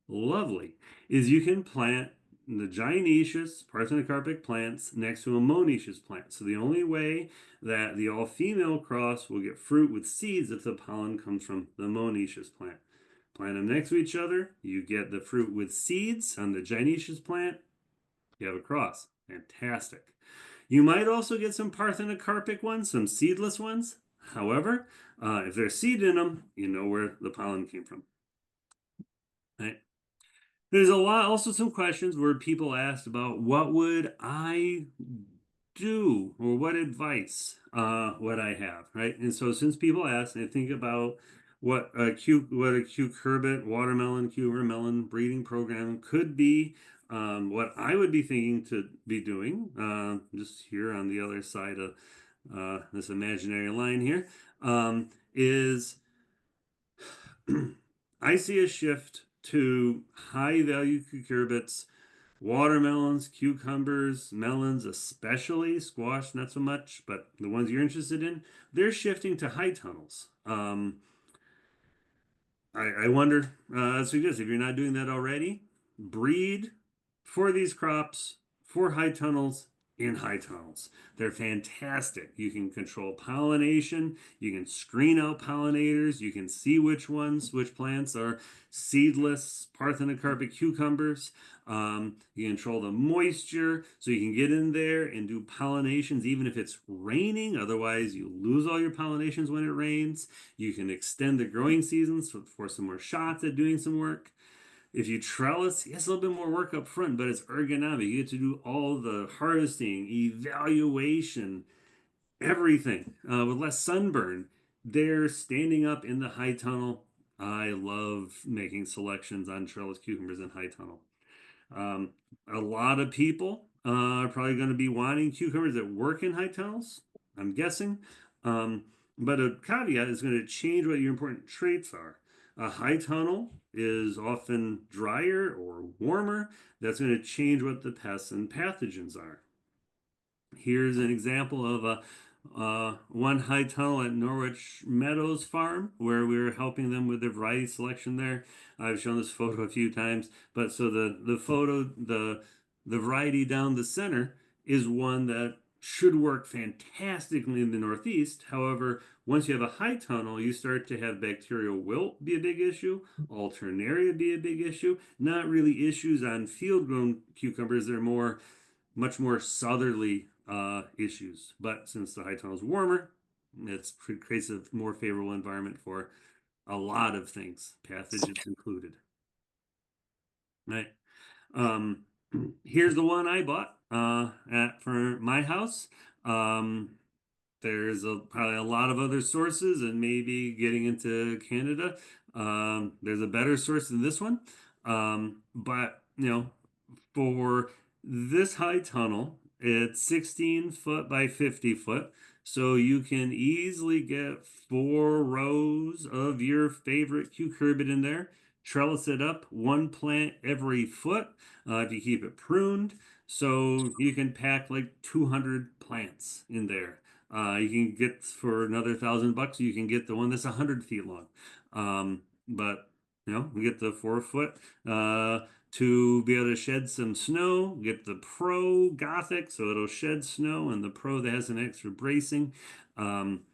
Lovely, is you can plant the gynoecious parthenocarpic plants next to a monoecious plant. So the only way that the all-female cross will get fruit with seeds if the pollen comes from the monoecious plant. Plant them next to each other, you get the fruit with seeds on the gynoecious plant, you have a cross. Fantastic. You might also get some parthenocarpic ones, some seedless ones. However, if there's seed in them, you know where the pollen came from. Right? There's a lot, also some questions where people asked about what would I do or what advice would I have, right? And so since people asked, I think about what a cucurbit, watermelon, cucumber melon breeding program could be. What I would be thinking to be doing, just here on the other side of this imaginary line here, is I see a shift to high value cucurbits, watermelons, cucumbers, melons, especially squash, not so much, but the ones you're interested in, they're shifting to high tunnels. I wonder, suggest if you're not doing that already, breed for these crops for high tunnels in high tunnels. They're fantastic. You can control pollination. You can screen out pollinators. You can see which plants are seedless parthenocarpic cucumbers. You control the moisture so you can get in there and do pollinations even if it's raining. Otherwise, you lose all your pollinations when it rains. You can extend the growing seasons for some more shots at doing some work. If you trellis, it's a little bit more work up front, but it's ergonomic. You get to do all the harvesting, evaluation, everything with less sunburn. They're standing up in the high tunnel. I love making selections on trellis cucumbers in high tunnel. Um, a lot of people are probably going to be wanting cucumbers that work in high tunnels, I'm guessing. Um, but a caveat is going to change what your important traits are. A high tunnel is often drier or warmer. That's going to change what the pests and pathogens are. Here's an example of a one high tunnel at Norwich Meadows Farm where we were helping them with their variety selection there. I've shown this photo a few times, but so the photo the variety down the center is one that should work fantastically in the Northeast. However, once you have a high tunnel, you start to have bacterial wilt be a big issue, alternaria be a big issue. Not really issues on field grown cucumbers. They're more much more southerly issues. But since the high tunnel is warmer, it creates a more favorable environment for a lot of things, pathogens included. Right. Um, Here's the one I bought for my house. Um, there's probably a lot of other sources, and maybe getting into Canada, there's a better source than this one. But for this high tunnel, it's 16 foot by 50 foot. So you can easily get 4 rows of your favorite cucurbit in there. Trellis it up, one plant every foot if you keep it pruned. So you can pack like 200 plants in there. You can get for another $1,000, you can get the one that's 100 feet long. But we get the 4 foot. To be able to shed some snow, get the Pro Gothic so it'll shed snow, and the Pro that has an extra bracing. Um,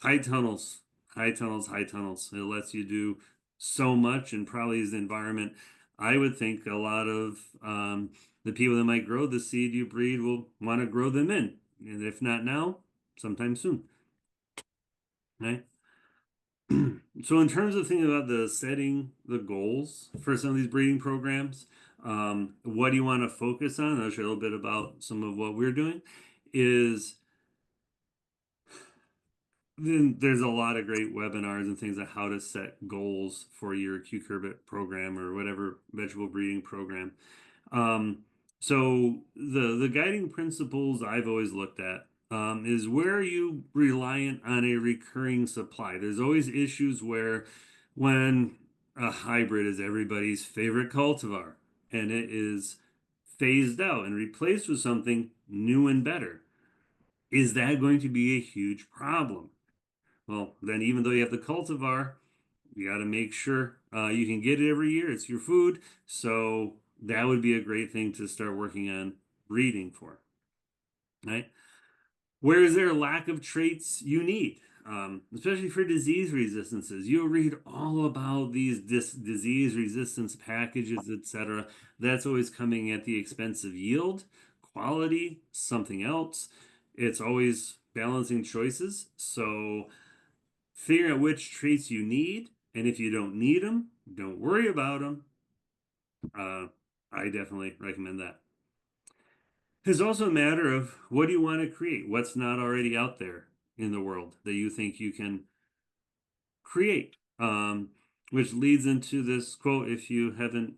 High tunnels, high tunnels, high tunnels. It lets you do so much, and probably is the environment. I would think a lot of the people that might grow the seed you breed will want to grow them in, and if not now, sometime soon, right? So in terms of thinking about the setting the goals for some of these breeding programs, what do you want to focus on? I'll share a little bit about some of what we're doing. Is then there's a lot of great webinars and things on how to set goals for your cucurbit program or whatever vegetable breeding program. Um, so the guiding principles I've always looked at is where are you reliant on a recurring supply? There's always issues where when a hybrid is everybody's favorite cultivar and it is phased out and replaced with something new and better, is that going to be a huge problem? Well, then even though you have the cultivar, you got to make sure you can get it every year. It's your food. So that would be a great thing to start working on breeding for, right? Where is there a lack of traits you need? Especially for disease resistances. You'll read all about these disease resistance packages, etc. That's always coming at the expense of yield, quality, something else. It's always balancing choices. So figure out which traits you need, and if you don't need them, don't worry about them. I definitely recommend that. It's also a matter of what do you want to create? What's not already out there in the world that you think you can create? Which leads into this quote. If you haven't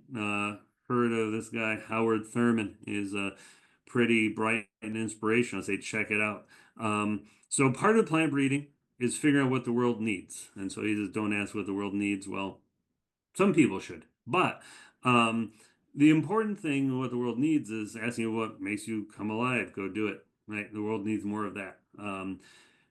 heard of this guy, Howard Thurman is pretty bright and inspirational. I say check it out. So part of plant breeding is figuring out what the world needs. And so he says, don't ask what the world needs. Well, some people should. But the important thing, what the world needs, is asking what makes you come alive. Go do it. Right? The world needs more of that.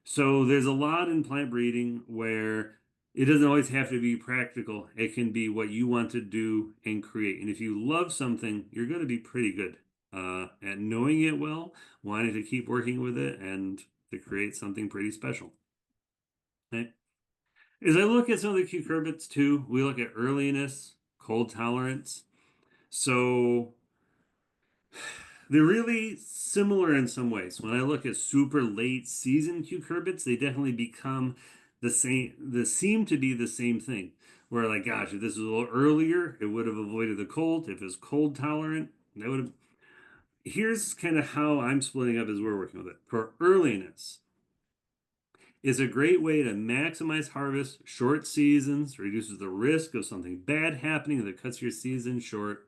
So there's a lot in plant breeding where it doesn't always have to be practical. It can be what you want to do and create. And if you love something, you're going to be pretty good at knowing it well, wanting to keep working with it, and to create something pretty special. Right? As I look at some of the cucurbits too, we look at earliness, cold tolerance. So they're really similar in some ways. When I look at super late season cucurbits, they definitely become the same, they seem to be the same thing. where like, gosh, if this was a little earlier, it would have avoided the cold. If it's cold tolerant, that would have. Here's kind of how I'm splitting up as we're working with it. For earliness, is a great way to maximize harvest, short seasons, reduces the risk of something bad happening that cuts your season short.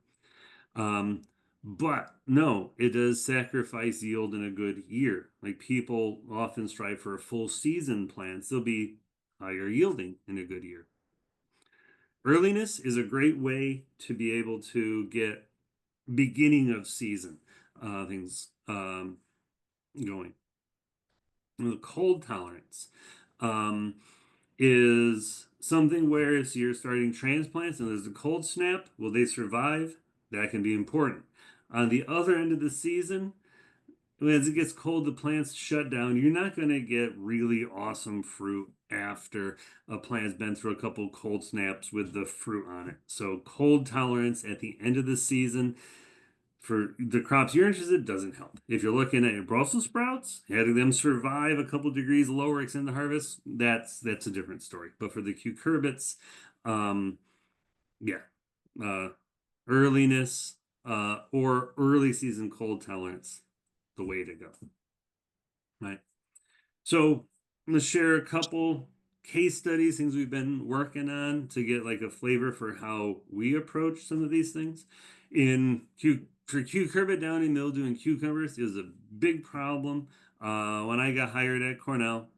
Um, but no, it does sacrifice yield in a good year. Like people often strive for a full season plants, they'll be higher yielding in a good year. Earliness is a great way to be able to get beginning of season things going. The cold tolerance um, is something where if you're starting transplants and there's a cold snap, will they survive? That can be important. On the other end of the season, as it gets cold, the plants shut down. You're not going to get really awesome fruit after a plant's been through a couple cold snaps with the fruit on it. So cold tolerance at the end of the season for the crops you're interested in doesn't help. If you're looking at your Brussels sprouts, having them survive a couple degrees lower, extend the harvest, that's a different story. But for the cucurbits, um, yeah, uh, earliness or early season cold tolerance, the way to go. Right. So let's share a couple case studies, things we've been working on to get like a flavor for how we approach some of these things. For cucurbit downy mildew in cucumbers is a big problem. When I got hired at Cornell,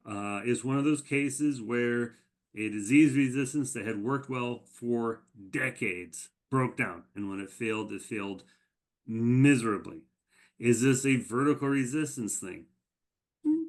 it's one of those cases where a disease resistance that had worked well for decades broke down, and when it failed miserably. Is this a vertical resistance thing?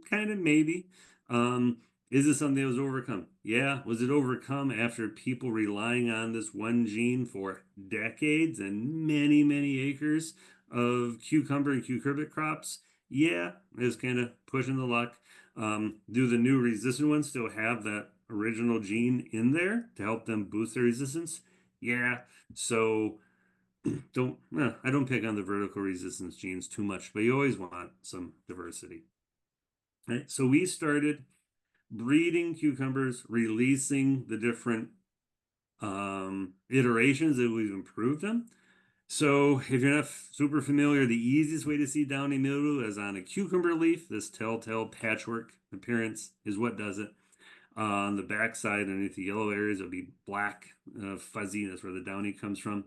Kind of, maybe. Um, is this something that was overcome? Yeah. Was it overcome after people relying on this one gene for decades and many, many acres of cucumber and cucurbit crops? Yeah, it's kind of pushing the luck. Do the new resistant ones still have that original gene in there to help them boost their resistance? Yeah. So I don't pick on the vertical resistance genes too much, but you always want some diversity. Right? So we started breeding cucumbers, releasing the different iterations that we've improved them. So if you're not super familiar, the easiest way to see downy mildew is on a cucumber leaf. This telltale patchwork appearance is what does it. On the back side, underneath the yellow areas, it'll be black fuzziness where the downy comes from.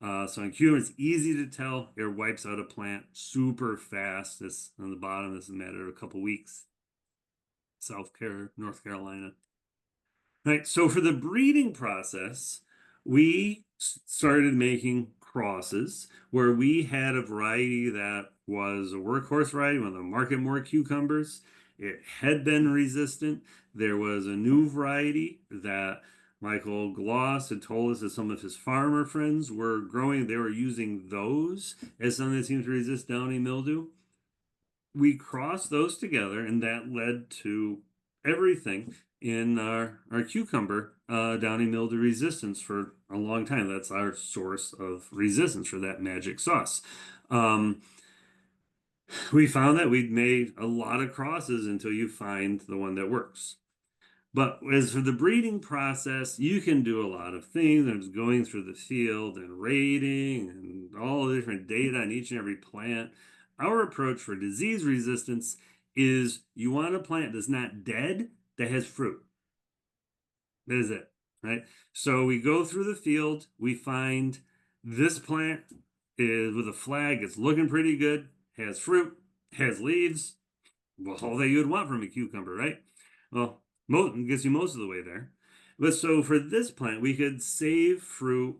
So on cucumber, it's easy to tell. It wipes out a plant super fast. This on the bottom, this is a matter of a couple weeks. North Carolina. Right. So for the breeding process, we started making crosses where we had a variety that was a workhorse variety, wanted to market more cucumbers. It had been resistant. There was a new variety that Michael Gloss had told us that some of his farmer friends were growing. They were using those as something that seems to resist downy mildew. We crossed those together, and that led to everything in our cucumber downy mildew resistance for a long time. That's our source of resistance for that magic sauce. Um, we found that we'd made a lot of crosses until you find the one that works. But as for the breeding process, you can do a lot of things. I'm just going through the field and rating and all the different data on each and every plant. Our approach for disease resistance is you want a plant that's not dead, that has fruit. That is it, right? So we go through the field, we find this plant is with a flag, it's looking pretty good, has fruit, has leaves, well, all that you would want from a cucumber, right? Well, most gets you most of the way there. But so for this plant, we could save fruit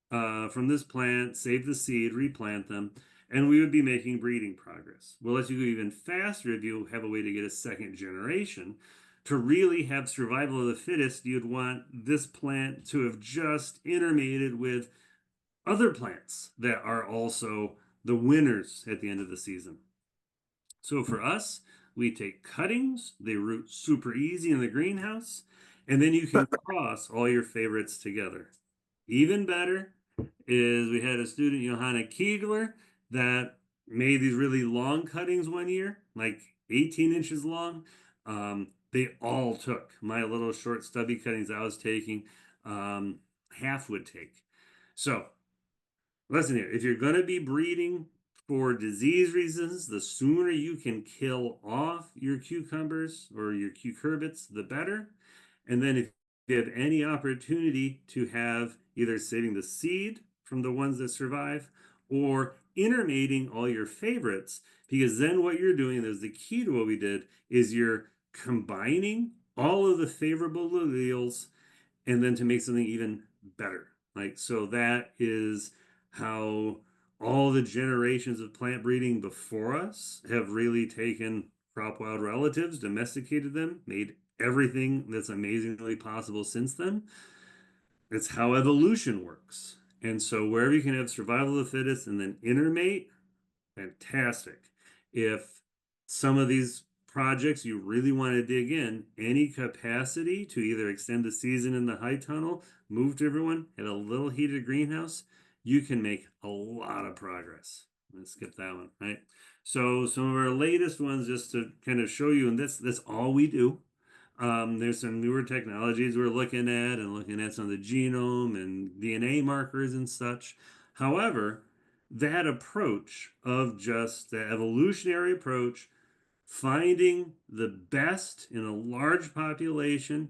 from this plant, save the seed, replant them, and we would be making breeding progress. We'll let you go even faster if you have a way to get a second generation. To really have survival of the fittest, you'd want this plant to have just intermated with other plants that are also the winners at the end of the season. So for us, we take cuttings, they root super easy in the greenhouse, and then you can cross all your favorites together. Even better is we had a student, Johanna Kiegler, that made these really long cuttings one year, like 18 inches long. They all took my little short stubby cuttings I was taking. half would take. So listen here, if you're going to be breeding for disease reasons, the sooner you can kill off your cucumbers or your cucurbits, the better. And then if you have any opportunity to have either saving the seed from the ones that survive or intermating all your favorites, because then what you're doing is the key to what we did is you're combining all of the favorable alleles and then to make something even better. Like, so that is how all the generations of plant breeding before us have really taken crop wild relatives, domesticated them, made everything that's amazingly possible since then. It's how evolution works. And so wherever you can have survival of the fittest and then intermate, fantastic. If some of these projects you really want to dig in, any capacity to either extend the season in the high tunnel, move to everyone, have a little heated greenhouse, you can make a lot of progress. Let's skip that one, right? So some of our latest ones, just to kind of show you, and that's all we do. There's some newer technologies we're looking at some of the genome and DNA markers and such. However, that approach of just the evolutionary approach, finding the best in a large population,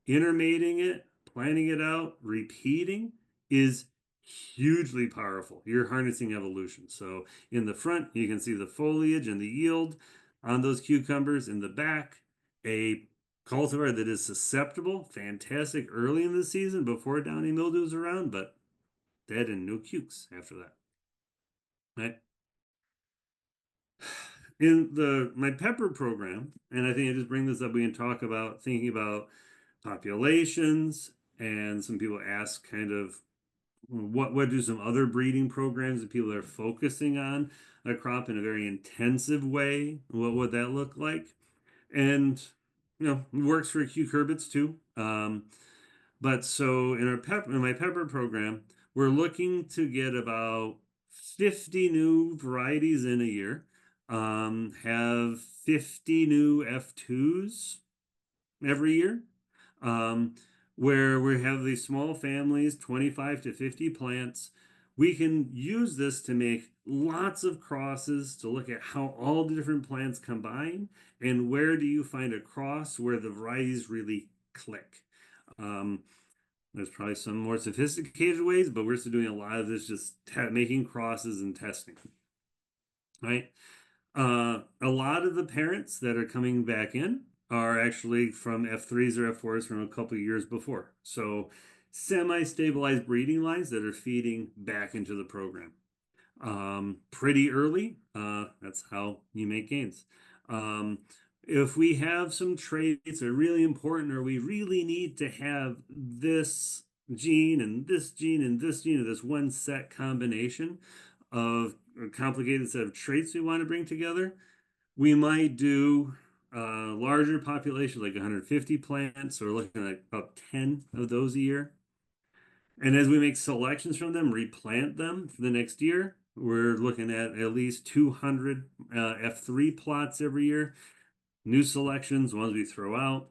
intermating it, planning it out, repeating is hugely powerful. You're harnessing evolution. So in the front, you can see the foliage and the yield on those cucumbers. In the back, a cultivar that is susceptible, fantastic early in the season before downy mildew is around, but dead and no cukes after that. Right? In the my pepper program, and I think I just bring this up, we can talk about thinking about populations, and some people ask kind of what do some other breeding programs that people are focusing on a crop in a very intensive way? What would that look like? And it works for cucurbits too. But so in my pepper program, we're looking to get about 50 new varieties in a year, have 50 new F2s every year, um, where we have these small families, 25 to 50 plants. We can use this to make lots of crosses to look at how all the different plants combine and where do you find a cross where the varieties really click. Um, there's probably some more sophisticated ways, but we're still doing a lot of this just making crosses and testing, right? A lot of the parents that are coming back in are actually from F3s or F4s from a couple of years before. So semi-stabilized breeding lines that are feeding back into the program. Pretty early, that's how you make gains. If we have some traits that are really important, or we really need to have this gene and this gene and this gene, or this one set combination of a complicated set of traits we want to bring together, we might do larger population, like 150 plants, or looking at about 10 of those a year. And as we make selections from them, replant them for the next year, we're looking at least 200 F3 plots every year. New selections, ones we throw out.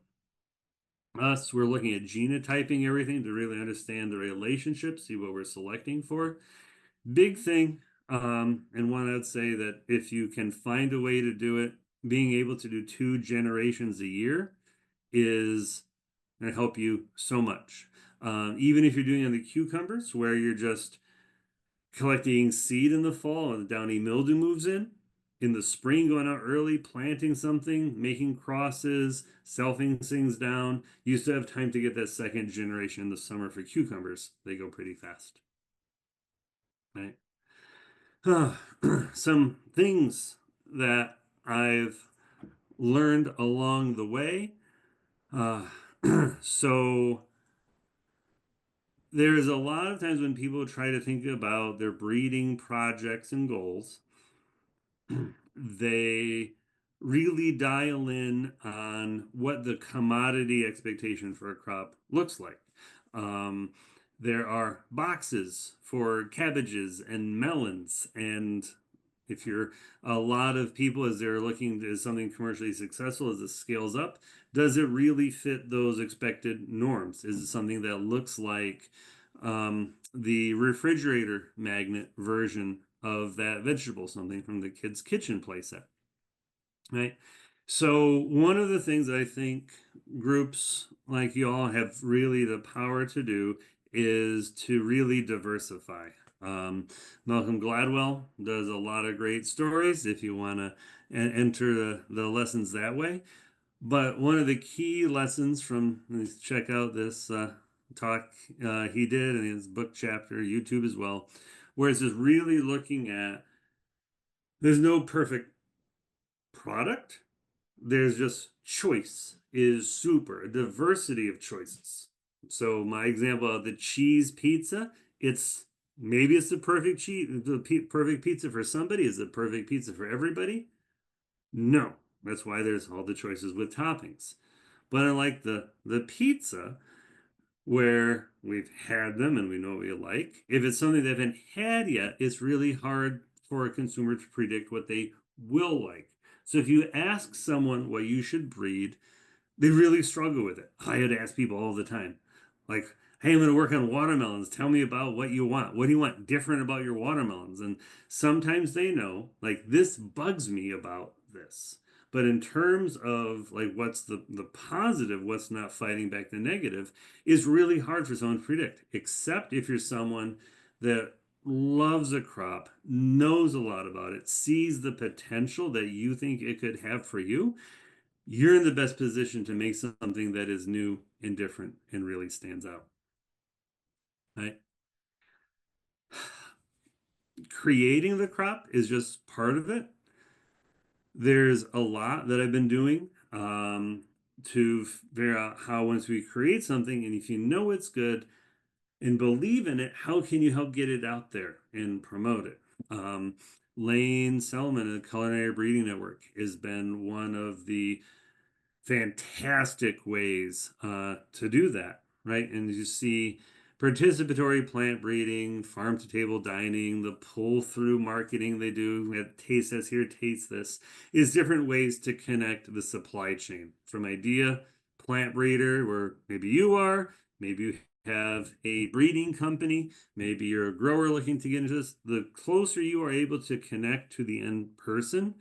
We're looking at genotyping everything to really understand the relationship, see what we're selecting for. Big thing, and one I'd say that if you can find a way to do it, being able to do 2 generations a year is going to help you so much. Even if you're doing on the cucumbers, where you're just collecting seed in the fall and the downy mildew moves in the spring, going out early, planting something, making crosses, selfing things down, you still have time to get that second generation in the summer for cucumbers. They go pretty fast, right? Some things that I've learned along the way. So there's a lot of times when people try to think about their breeding projects and goals, they really dial in on what the commodity expectation for a crop looks like. Um, there are boxes for cabbages and melons and If you're a lot of people as they're looking at something commercially successful as it scales up, does it really fit those expected norms? Is it something that looks like the refrigerator magnet version of that vegetable, something from the kids' kitchen playset, right? So one of the things I think groups like y'all have really the power to do is to really diversify. Malcolm Gladwell does a lot of great stories if you want to enter the lessons that way. But one of the key lessons from, let's check out this talk he did in his book chapter, YouTube as well, where it's just really looking at there's no perfect product. There's just choice is super, a diversity of choices. So my example of the cheese pizza, it's maybe it's the perfect cheese, perfect pizza for somebody. Is it perfect pizza for everybody? No. That's why there's all the choices with toppings. But unlike the pizza, where we've had them and we know what we like, if it's something they haven't had yet, it's really hard for a consumer to predict what they will like. So if you ask someone what you should breed, they really struggle with it. I had to ask people all the time, like, hey, I'm going to work on watermelons. Tell me about what you want. What do you want different about your watermelons? And sometimes they know, like, this bugs me about this. But in terms of like what's the positive, what's not fighting back the negative, is really hard for someone to predict, except if you're someone that loves a crop, knows a lot about it, sees the potential that you think it could have for you. You're in the best position to make something that is new and different and really stands out, right? Creating the crop is just part of it. There's a lot that I've been doing to figure out how once we create something, and if you know it's good and believe in it, how can you help get it out there and promote it? Um, Lane Selman of the Culinary Breeding Network has been one of the fantastic ways to do that, right? And you see participatory plant breeding, farm to table dining, the pull through marketing they do, we have taste this here, taste this, is different ways to connect the supply chain from idea, plant breeder, where maybe you are, maybe you have a breeding company, maybe you're a grower looking to get into this. The closer you are able to connect to the end person,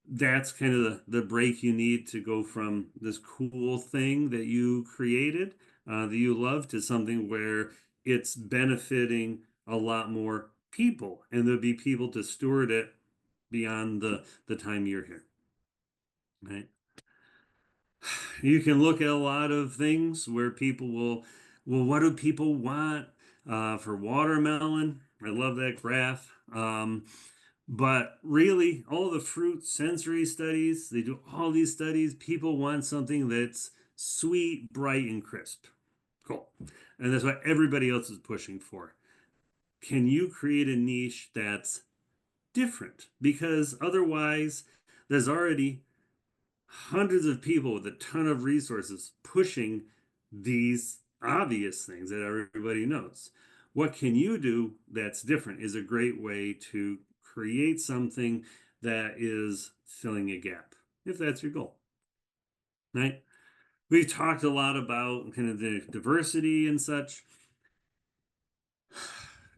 that's kind of the break you need to go from this cool thing that you created, that you love, to something where it's benefiting a lot more people, and there'll be people to steward it beyond the time you're here, right? You can look at a lot of things where people will, well, what do people want for watermelon? I love that graph. But really, all the fruit sensory studies, they do all these studies. People want something that's sweet, bright, and crisp. Cool. And that's what everybody else is pushing for. Can you create a niche that's different? Because otherwise, there's already hundreds of people with a ton of resources pushing these obvious things that everybody knows. What can you do that's different is a great way to create something that is filling a gap, if that's your goal, right? We've talked a lot about kind of the diversity and such.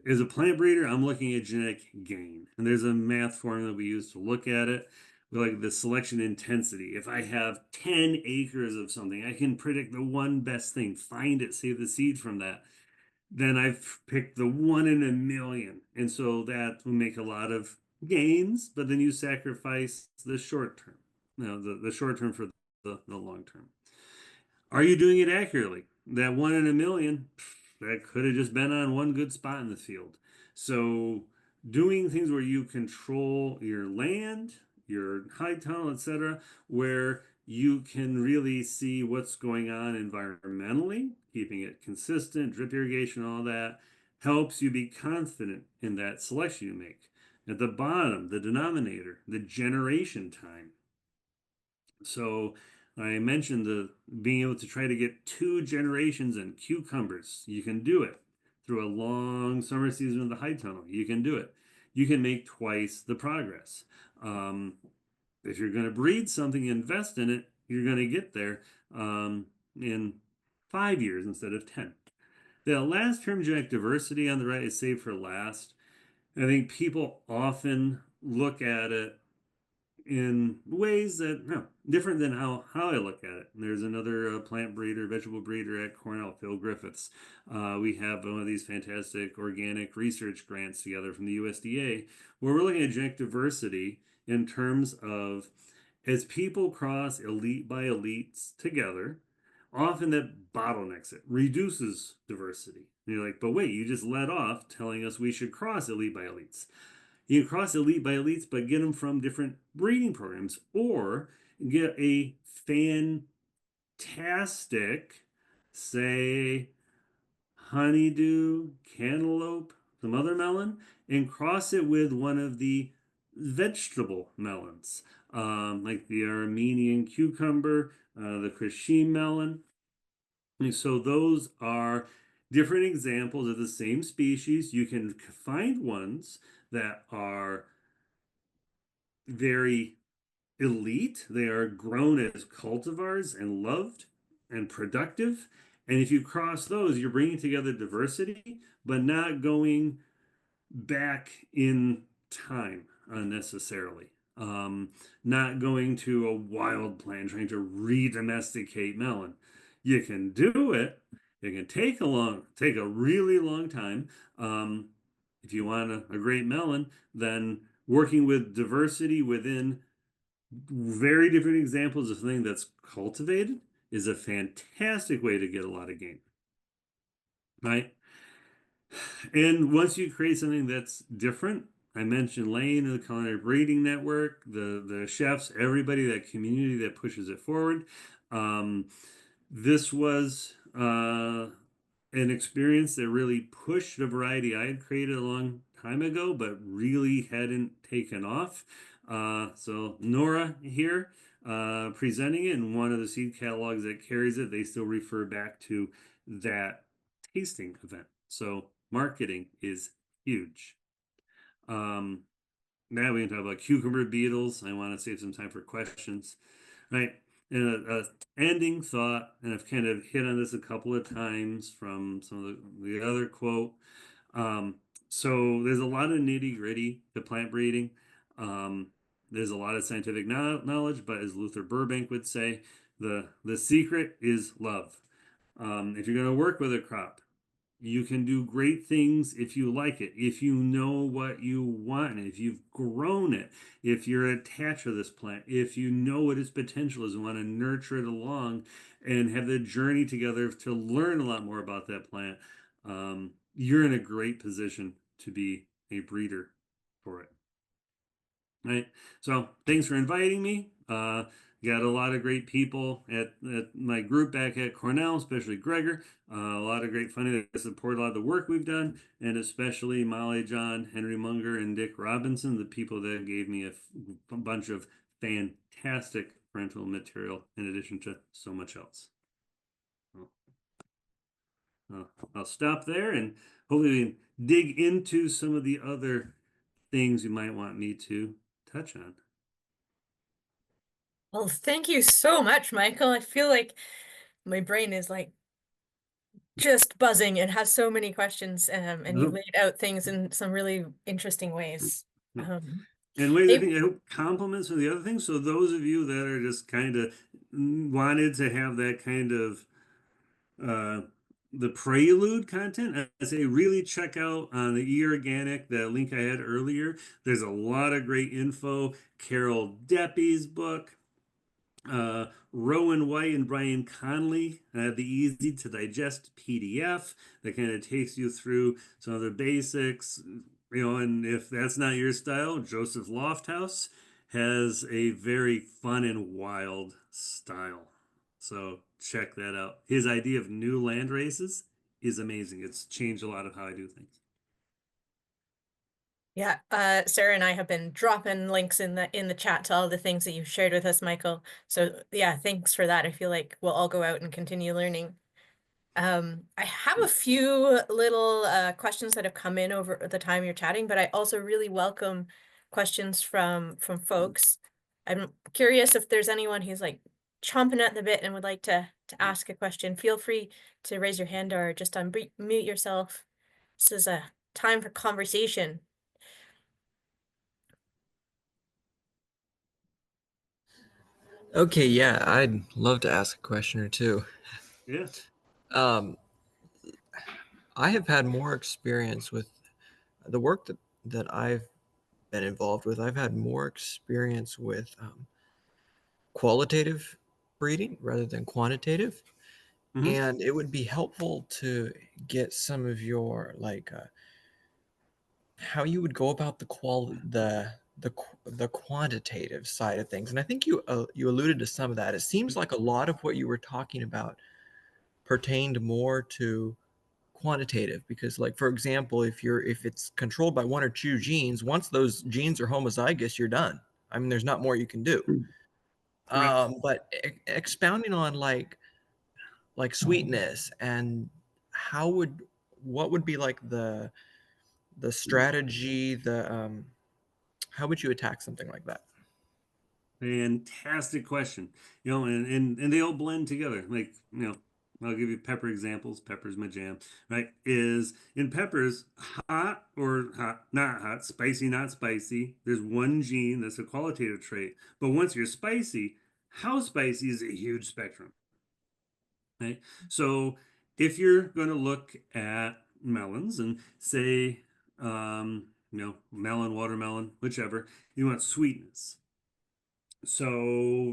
As a plant breeder, I'm looking at genetic gain, and there's a math formula we use to look at it. We like the selection intensity. If I have 10 acres of something, I can predict the one best thing, find it, save the seed from that. Then I've picked the one in a million. And so that will make a lot of gains, but then you sacrifice the short term, the short term for the long term. Are you doing it accurately? That one in a million, that could have just been on one good spot in the field. So doing things where you control your land, your high tunnel, etc., where you can really see what's going on environmentally, keeping it consistent, drip irrigation, all that helps you be confident in that selection you make. At the bottom, the denominator, the generation time. So I mentioned the being able to try to get 2 generations in cucumbers. You can do it through a long summer season of the high tunnel. You can do it. you can make twice the progress. If you're going to breed something, invest in it, you're going to get there in 5 years instead of 10. The last term, genetic diversity on the right, is saved for last. I think people often look at it in ways that no different than how I look at it. There's another plant breeder, vegetable breeder at Cornell, Phil Griffiths. We have one of these fantastic organic research grants together from the USDA, where we're looking at genetic diversity in terms of as people cross elite by elites together, often that bottlenecks it, reduces diversity. And you're like, but wait, you just let off telling us we should cross elite by elites. You can cross elite by elites, but get them from different breeding programs or get a fantastic, say, honeydew, cantaloupe, some other melon, and cross it with one of the vegetable melons, like the Armenian cucumber, the Kashim melon. And so those are different examples of the same species. You can find ones that are very elite. They are grown as cultivars and loved and productive. And if you cross those, you're bringing together diversity, but not going back in time unnecessarily. Not going to a wild plan trying to re-domesticate melon. You can do it. It can take a really long time. If you want a great melon, then working with diversity within very different examples of something that's cultivated is a fantastic way to get a lot of gain, right? And once you create something that's different, I mentioned Lane and the Culinary Breeding Network, the chefs, everybody, that community that pushes it forward. This was an experience that really pushed a variety I had created a long time ago, but really hadn't taken off. So Nora here presenting it, and one of the seed catalogs that carries it, they still refer back to that tasting event. So marketing is huge. Now we can talk about cucumber beetles. I want to save some time for questions, right? And a ending thought, and I've kind of hit on this a couple of times from some of the other quote. So there's a lot of nitty gritty to plant breeding. There's a lot of scientific knowledge, but as Luther Burbank would say, the secret is love. If you're going to work with a crop, you can do great things if you like it, if you know what you want, if you've grown it, if you're attached to this plant, if you know what its potential is and want to nurture it along and have the journey together to learn a lot more about that plant. You're in a great position to be a breeder for it. Right. So thanks for inviting me. Got a lot of great people at my group back at Cornell, especially Gregor. A lot of great funding that support a lot of the work we've done, and especially Molly, John, Henry Munger, and Dick Robinson, the people that gave me a bunch of fantastic parental material in addition to so much else. I'll stop there and hopefully we can dig into some of the other things you might want me to touch on. Well, thank you so much, Michael. I feel like my brain is like just buzzing. It has so many questions, and you Nope. laid out things in some really interesting ways. No. Um, And ways I maybe, think I hope compliments of the other things. So those of you that are just kind of wanted to have that kind of the prelude content, I say really check out on the E-Organic, that link I had earlier. There's a lot of great info. Carol Deppy's book, Rowan White and Brian Conley, the easy to digest PDF that kind of takes you through some of the basics. And if that's not your style, Joseph Lofthouse has a very fun and wild style. So check that out. His idea of new land races is amazing. It's changed a lot of how I do things. yeah, Sarah and I have been dropping links in the chat to all the things that you've shared with us, Michael. So yeah, thanks for that. I feel like we'll all go out and continue learning. I have a few little questions that have come in over the time you're chatting, but I also really welcome questions from folks. I'm curious if there's anyone who's like chomping at the bit and would like to ask a question. Feel free to raise your hand or just unmute yourself. This is a time for conversation. Okay, yeah, I'd love to ask a question or two. Yeah. Um, I have had more experience with the work that I've been involved with. I've had more experience with qualitative breeding rather than quantitative. Hmm. And it would be helpful to get some of your how you would go about the quantitative side of things. And I think you alluded to some of that. It seems like a lot of what you were talking about pertained more to quantitative because, like, for example, if it's controlled by one or two genes, once those genes are homozygous, you're done. I mean, there's not more you can do. Correct. But expounding on like sweetness and how would what would be like the strategy, the how would you attack something like that? Fantastic question. And they all blend together. Like, I'll give you pepper examples. Pepper's my jam, right? Is in peppers, hot or hot, not hot, spicy, not spicy. There's one gene that's a qualitative trait. But once you're spicy, how spicy is a huge spectrum, right? So if you're going to look at melons and say, melon, watermelon, whichever, you want sweetness. So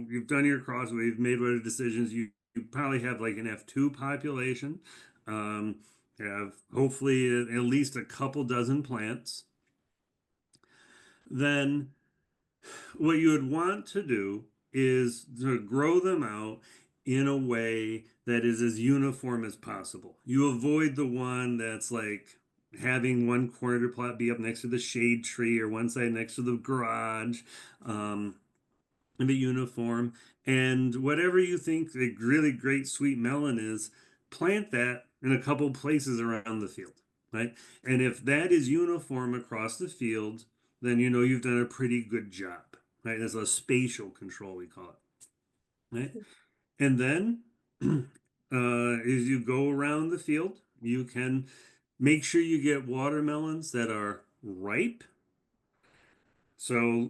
you've done your crossway, you've made whatever decisions. You probably have like an F2 population. You have hopefully at least a couple dozen plants. Then what you would want to do is to grow them out in a way that is as uniform as possible. You avoid the one that's like having one corner of your plot be up next to the shade tree or one side next to the garage. And be uniform. And whatever you think the really great sweet melon is, plant that in a couple places around the field, right? And if that is uniform across the field, then you know you've done a pretty good job, right? That's a spatial control, we call it, right? And then as you go around the field, you can make sure you get watermelons that are ripe. So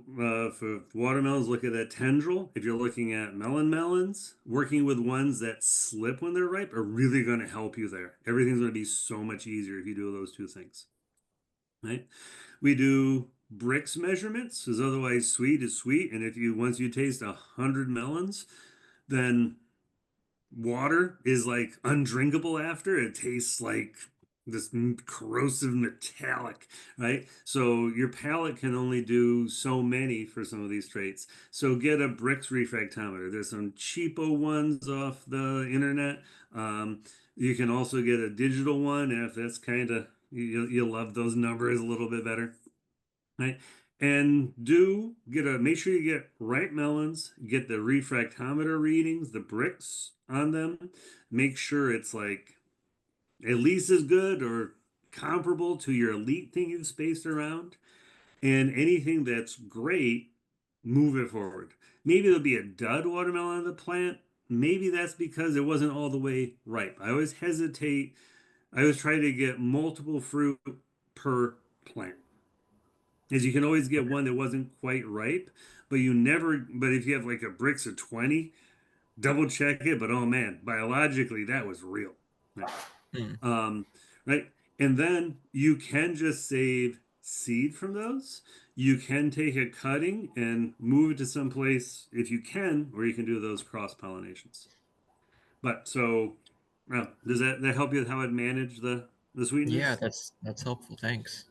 for watermelons, look at that tendril. If you're looking at melons, working with ones that slip when they're ripe are really going to help you there. Everything's going to be so much easier if you do those two things, right? We do bricks measurements, because otherwise sweet is sweet. And if you once you taste 100 melons, then water is like undrinkable after. It tastes like this corrosive metallic, right? So your palate can only do so many for some of these traits. So get a Brix refractometer. There's some cheapo ones off the internet. You can also get a digital one if that's kind of you'll love those numbers a little bit better, right? And do get a make sure you get ripe melons, get the refractometer readings, the bricks on them. Make sure it's like at least as good or comparable to your elite thing you've spaced around. And anything that's great, move it forward. Maybe there'll be a dud watermelon on the plant. Maybe that's because it wasn't all the way ripe. I always hesitate. I always try to get multiple fruit per plant. Is you can always get one that wasn't quite ripe, but but if you have like a bricks of 20, double check it. But oh man, biologically, that was real. Right. Hmm. Um, right. And then you can just save seed from those. You can take a cutting and move it to some place if you can, or you can do those cross pollinations. But so, well, does that help you with how I'd manage the Yeah, sweetness? that's helpful. Thanks.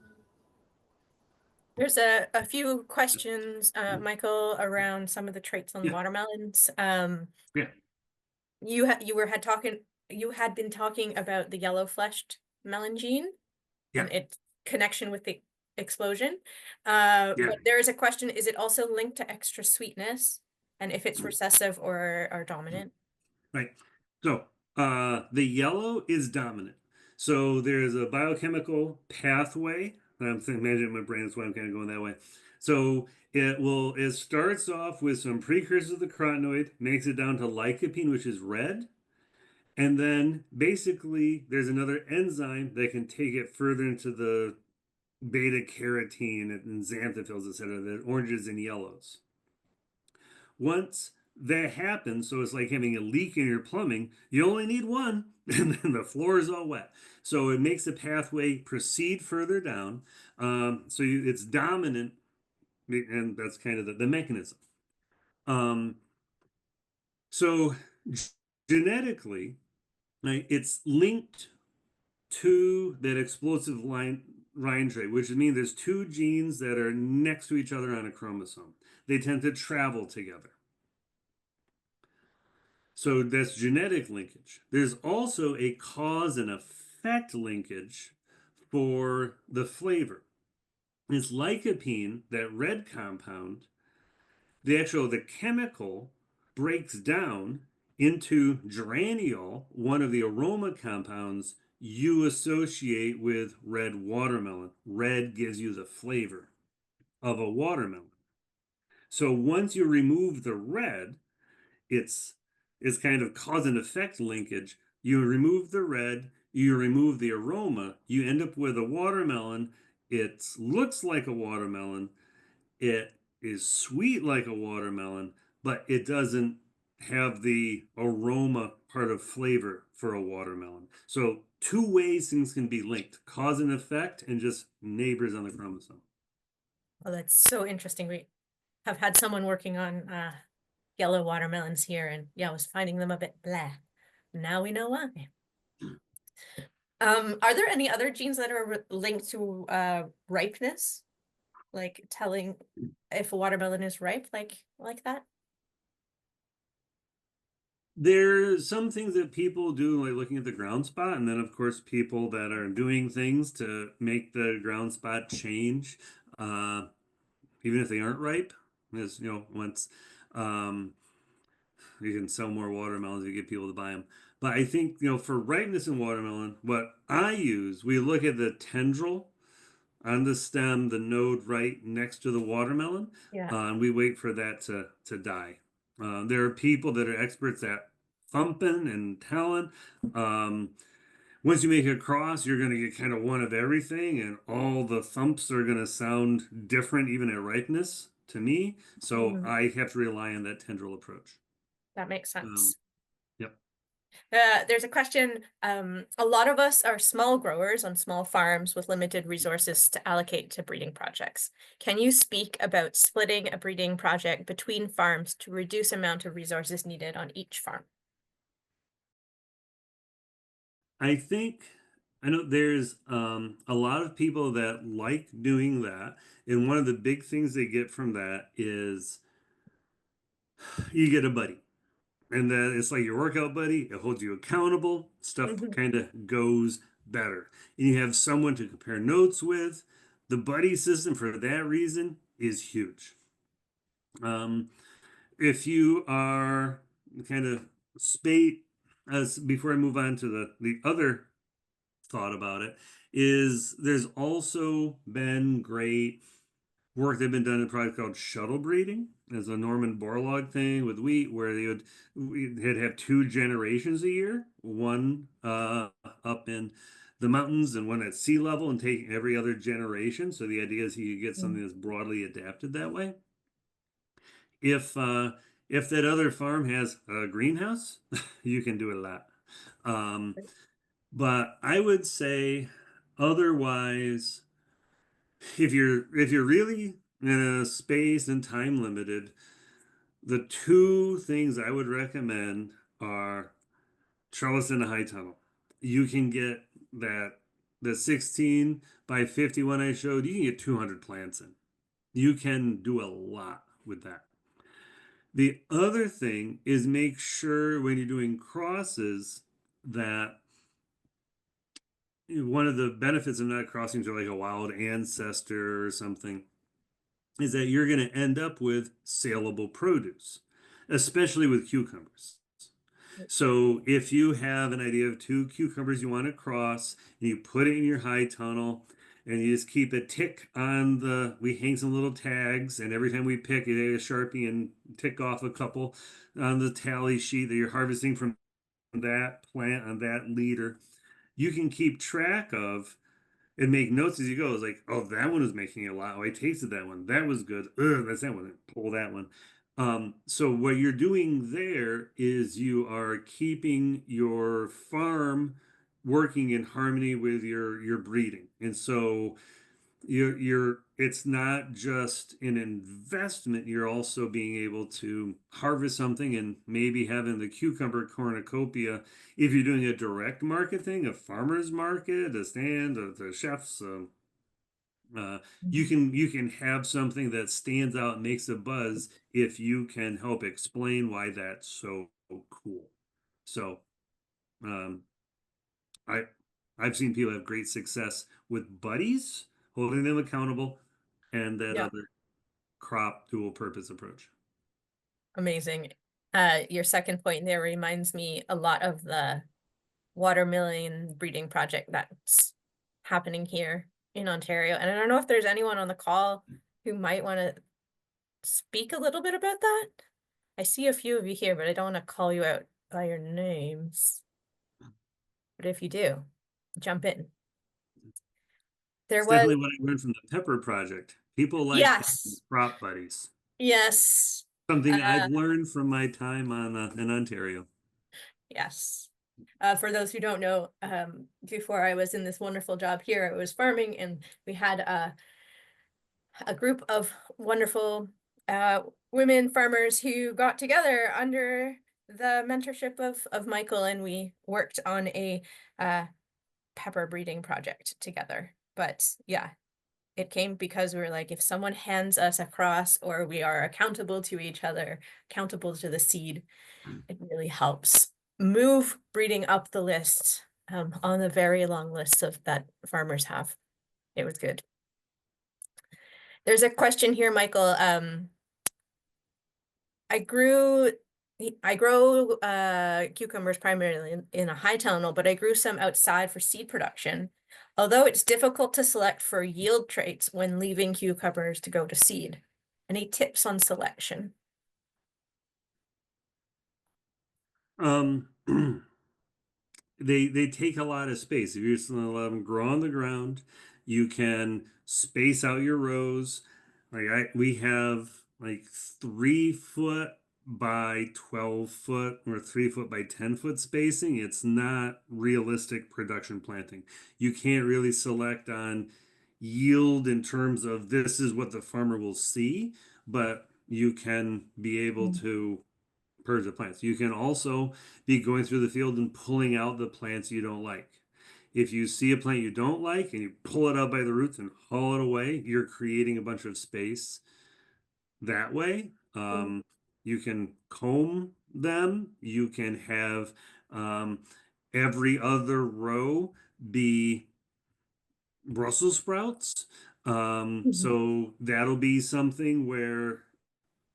There's a few questions, Michael, around some of the traits on Yeah. watermelons. Yeah. You had been talking about the yellow fleshed melon gene Yeah. and its connection with the explosion. Yeah. But there is a question, is it also linked to extra sweetness? And if it's recessive or dominant? Right. So The yellow is dominant. So there's a biochemical pathway. I'm imagining my brain is why I'm kind of going that way. So it starts off with some precursors of the carotenoid, makes it down to lycopene, which is red. And then basically there's another enzyme that can take it further into the beta carotene and xanthophylls, etc., the oranges and yellows. Once that happens, so it's like having a leak in your plumbing, you only need one, and then the floor is all wet. So it makes the pathway proceed further down. It's dominant, and that's kind of the mechanism. Um, so genetically, right, it's linked to that explosive line trait, which means there's two genes that are next to each other on a chromosome. They tend to travel together. So that's genetic linkage. There's also a cause and effect linkage for the flavor. It's lycopene, that red compound, the chemical breaks down into geraniol, one of the aroma compounds you associate with red watermelon. Red gives you the flavor of a watermelon. So once you remove the red, it's kind of cause and effect linkage. You remove the red, you remove the aroma, you end up with a watermelon. It looks like a watermelon. It is sweet like a watermelon, but it doesn't have the aroma part of flavor for a watermelon. So two ways things can be linked, cause and effect, and just neighbors on the chromosome. Well, that's so interesting. We have had someone working on yellow watermelons here, and yeah, I was finding them a bit blah. Now we know why. Are there any other genes that are linked to ripeness? Like telling if a watermelon is ripe, like that? There's some things that people do, like looking at the ground spot, and then of course people that are doing things to make the ground spot change, uh, even if they aren't ripe. As once um, you can sell more watermelons, you get people to buy them. But I think for ripeness in watermelon, what I use, we look at the tendril on the stem, the node right next to the watermelon, Yeah. and we wait for that to die. There are people that are experts at thumping and telling. Once you make a cross, you're going to get kind of one of everything, and all the thumps are going to sound different, even at ripeness to me. So Mhm. I have to rely on that tendril approach. That makes Um, sense. yep. There's a question. A lot of us are small growers on small farms with limited resources to allocate to breeding projects. Can you speak about splitting a breeding project between farms to reduce amount of resources needed on each farm? I know there's a lot of people that like doing that, and one of the big things they get from that is you get a buddy, and then it's like your workout buddy. It holds you accountable. Stuff Mhm. kind of goes better, and you have someone to compare notes with. The buddy system for that reason is huge. Um, if you are kind of spate, as before I move on to the other thought about it, is there's also been great work that have been done in a project called shuttle breeding. As a Norman Borlaug thing with wheat, where they'd have two generations a year, one up in the mountains and one at sea level, and take every other generation. So the idea is you could get something that's broadly adapted that way. If uh, if that other farm has a greenhouse, you can do it a lot. Um, but I would say otherwise, if you're really in a space and time limited, the two things I would recommend are trellis and a high tunnel. You can get that the 16 by 51 I showed, you can get 200 plants in. You can do a lot with that. The other thing is make sure when you're doing crosses that one of the benefits of not crossing to like a wild ancestor or something is that you're going to end up with saleable produce, especially with cucumbers. So if you have an idea of two cucumbers you want to cross, and you put it in your high tunnel, and you just keep a tick on we hang some little tags, and every time we pick it, a Sharpie and tick off a couple on the tally sheet that you're harvesting from that plant on that leader. You can keep track of and make notes as you go. It's like, oh, that one was making a lot. Oh, I tasted that one. That was good. Ugh, that's that one. Pull that one. So what you're doing there is you are keeping your farm working in harmony with your breeding. And so you're it's not just an investment, you're also being able to harvest something and maybe having the cucumber cornucopia if you're doing a direct market thing, a farmer's market, a stand, the chefs. Uh, you Mhm. can have something that stands out and makes a buzz if you can help explain why that's so cool. So um, I I've seen people have great success with buddies, holding them accountable, and that Yeah, other crop dual purpose approach. amazing. Your second point there reminds me a lot of the watermelon breeding project that's happening here in Ontario. And I don't know if there's anyone on the call who might want to speak a little bit about that. I see a few of you here, but I don't want to call you out by your names. But if you do, jump in. There It's was, definitely what I learned from the Pepper Project. People like having yes, crop buddies. yes, Something uh, I've learned from my time on in Ontario. yes. For those who don't know, before I was in this wonderful job here, I was farming and we had a group of wonderful women farmers who got together under the mentorship of Michael, and we worked on a pepper breeding project together. But yeah, it came because we were like, if someone hands us a cross or we are accountable to each other, accountable to the seed, it really helps move breeding up the list on the very long lists of that farmers have. It was good. There's a question here, Michael. I grew I grow cucumbers primarily in a high tunnel, but I grew some outside for seed production. Although it's difficult to select for yield traits when leaving cucumbers to go to seed. Any tips on selection? Um, they take a lot of space. If you're just gonna let them grow on the ground, you can space out your rows. We have like 3 foot by 12 foot or 3 foot by 10 foot spacing. It's not realistic production planting. You can't really select on yield in terms of this is what the farmer will see, but you can be able to purge the plants. You can also be going through the field and pulling out the plants you don't like. If you see a plant you don't like and you pull it out by the roots and haul it away, you're creating a bunch of space that way. You can comb them. You can have every other row be Brussels sprouts. Mhm. So that'll be something where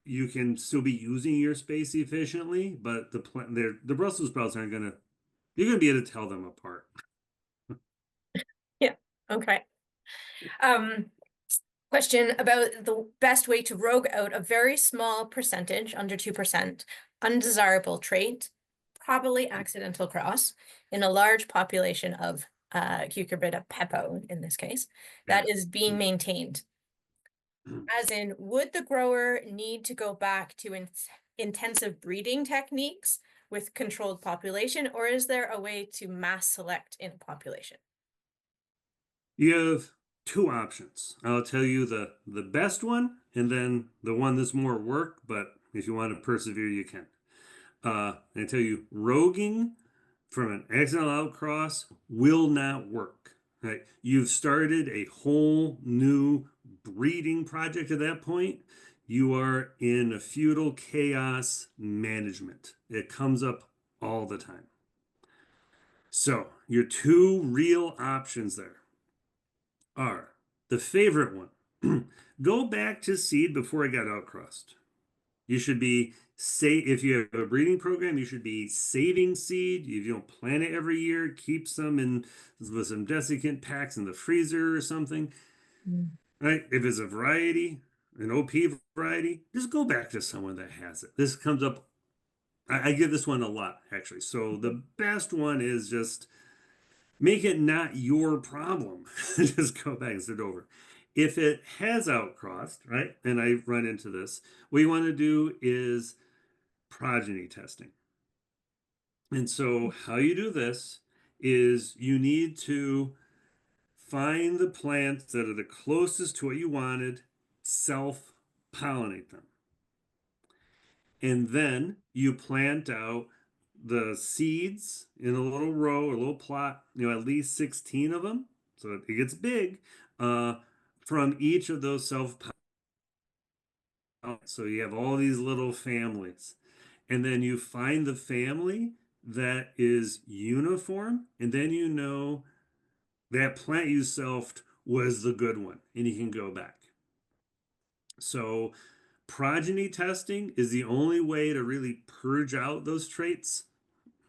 you can still be using your space efficiently, but the Brussels sprouts aren't gonna you're gonna be able to tell them apart. Yeah. Okay. Um, Question about the best way to rogue out a very small percentage, under 2%, undesirable trait, probably accidental cross, in a large population of Cucurbita pepo, in this case, Yeah. that is being maintained. As in, would the grower need to go back to intensive breeding techniques with controlled population, or is there a way to mass select in a population? You have two options. I'll tell you the best one and then the one that's more work, but if you want to persevere, you can. I tell you, roguing from an accidental outcross will not work. Right? You've started a whole new breeding project at that point. You are in a feudal chaos management. It comes up all the time. So, your two real options there are the favorite one. Go back to seed before it got outcrossed. You should be say if you have a breeding program, you should be saving seed. If you don't plant it every year, keep some in with some desiccant packs in the freezer or something. Mm. Right? If it's a variety, an OP variety, just go back to someone that has it. This comes up. I give this one a lot, actually. So the best one is just make it not your problem. Just go back and start over. If it has outcrossed, right, and I run into this, what you want to do is progeny testing. And so how you do this is you need to find the plants that are the closest to what you wanted, self-pollinate them. And then you plant out the seeds in a little row, a little plot, at least 16 of them. So it gets big from each of those self-pollinate. So you have all these little families. And then you find the family that is uniform, and then you know that plant you selfed was the good one, and you can go back. So progeny testing is the only way to really purge out those traits.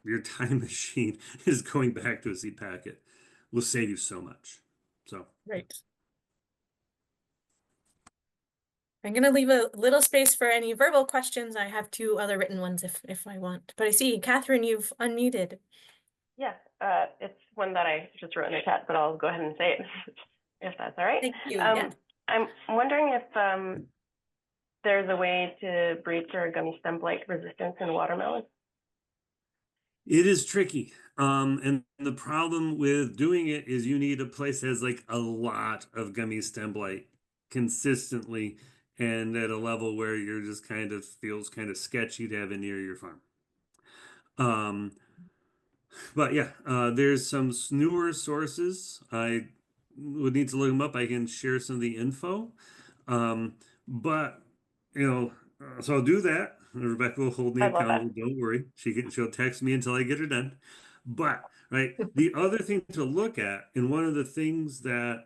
Your time machine is going back to a seed packet will save you so much. So Right. I'm going to leave a little space for any verbal questions. I have two other written ones if I want. But I see, Catherine, you've unmuted. Yeah, it's one that I just wrote in the chat, but I'll go ahead and say it if that's all right. Thank you. Yeah. I'm wondering if there's a way to breed for gummy stem blight resistance in watermelon. it is tricky. And the problem with doing it is you need a place that has like a lot of gummy stem blight consistently and at a level where you're just kind of feels kind of sketchy to have it near your farm. Um, but yeah, there's some newer sources. I would need to look them up. I can share some of the info. But so I'll do that. Rebecca will hold me I love accountable. Don't worry. She'll text me until I get her done. But right, the other thing to look at, and one of the things that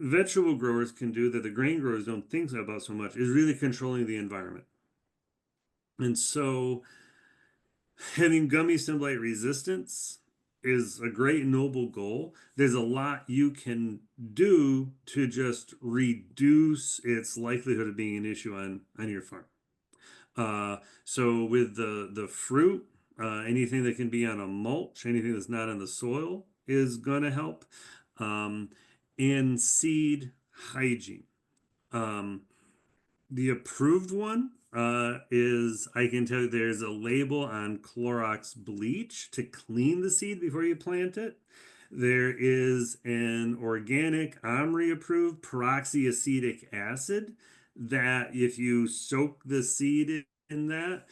vegetable growers can do that the grain growers don't think about so much, is really controlling the environment. And so having gummy stem blight resistance is a great noble goal. There's a lot you can do to just reduce its likelihood of being an issue on your farm. So with the fruit, anything that can be on a mulch, anything that's not in the soil is going to help. And seed hygiene. The approved one is I can tell you there's a label on Clorox bleach to clean the seed before you plant it. There is an organic OMRI approved peroxyacetic acid that if you soak the seed in that,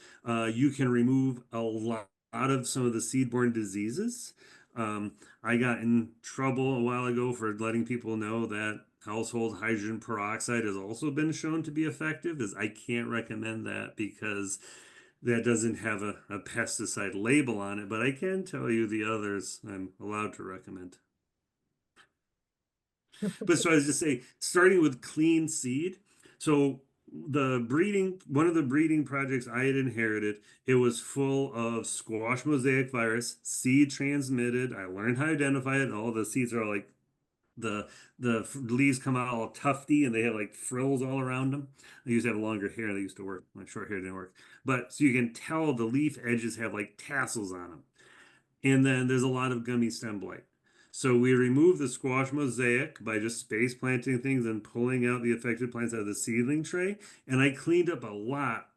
you can remove a lot of some of the seed-borne diseases. I got in trouble a while ago for letting people know that household hydrogen peroxide has also been shown to be effective. Is I can't recommend that because that doesn't have a pesticide label on it, but I can tell you the others I'm allowed to recommend. But so I was just saying, starting with clean seed. So one of the breeding projects I had inherited, it was full of squash mosaic virus, seed transmitted. I learned how to identify it. All the seeds are like the leaves come out all tufty and they have like frills all around them. I used to have longer hair. They used to work. My short hair didn't work. But so you can tell the leaf edges have like tassels on them. And then there's a lot of gummy stem blight. So we remove the squash mosaic by just space planting things and pulling out the affected plants out of the seedling tray. And I cleaned up a lot.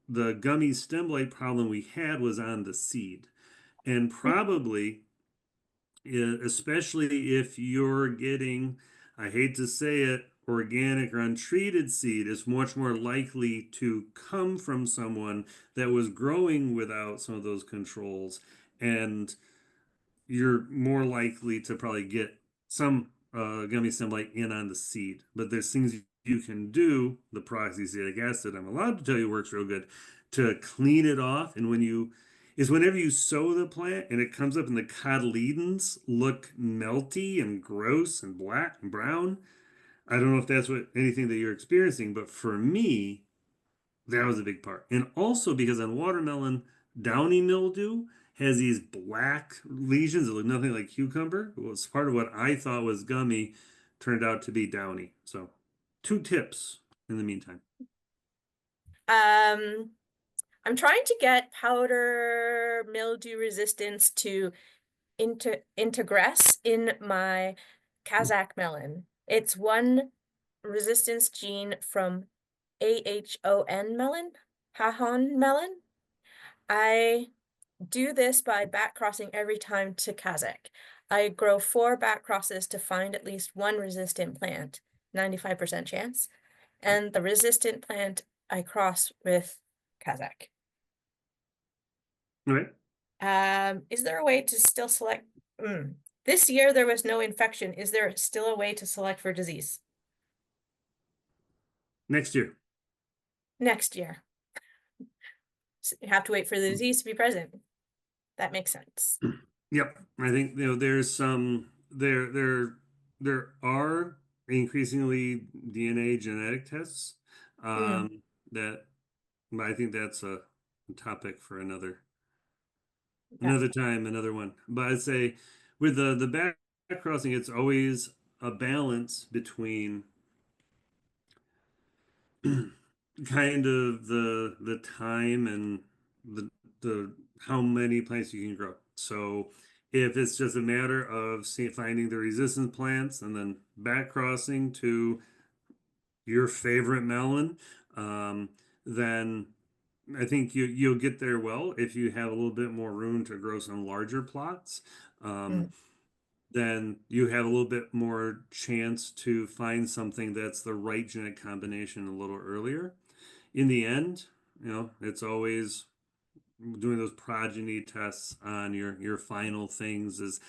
The gummy stem blight problem we had was on the seed. And probably, especially if you're getting, I hate to say it, organic or untreated seed, is much more likely to come from someone that was growing without some of those controls. And you're more likely to probably get some gummy stem blight in on the seed. But there's things you can do. The peroxyacetic acid, I'm allowed to tell you, works real good to clean it off. And whenever you sow the plant and it comes up and the cotyledons look melty and gross and black and brown. I don't know if that's anything that you're experiencing, but for me, that was a big part. And also because on watermelon, downy mildew has these black lesions that look nothing like cucumber. It was part of what I thought was gummy, turned out to be downy. So, two tips in the meantime. Um, I'm trying to get powder mildew resistance to integress in my Kazakh melon. It's one resistance gene from AHON melon, Hahon melon. I do this by back crossing every time to Kazakh. I grow 4 back crosses to find at least one resistant plant, 95% chance. And the resistant plant I cross with Kazakh. All right. Is there a way to still select? This year there was no infection. Is there still a way to select for disease? Next year. Next year. So you have to wait for the disease to be present. That makes sense. Yep. I think there's some there are increasingly DNA genetic tests that but I think that's a topic for Yeah. another time, another one. But I'd say with the back crossing, it's always a balance between kind of the time and the how many plants you can grow. So if it's just a matter of finding the resistant plants and then back crossing to your favorite melon, then I think you'll get there well if you have a little bit more room to grow some larger plots. Mm. Then you have a little bit more chance to find something that's the right genetic combination a little earlier. In the end, it's always doing those progeny tests on your final things is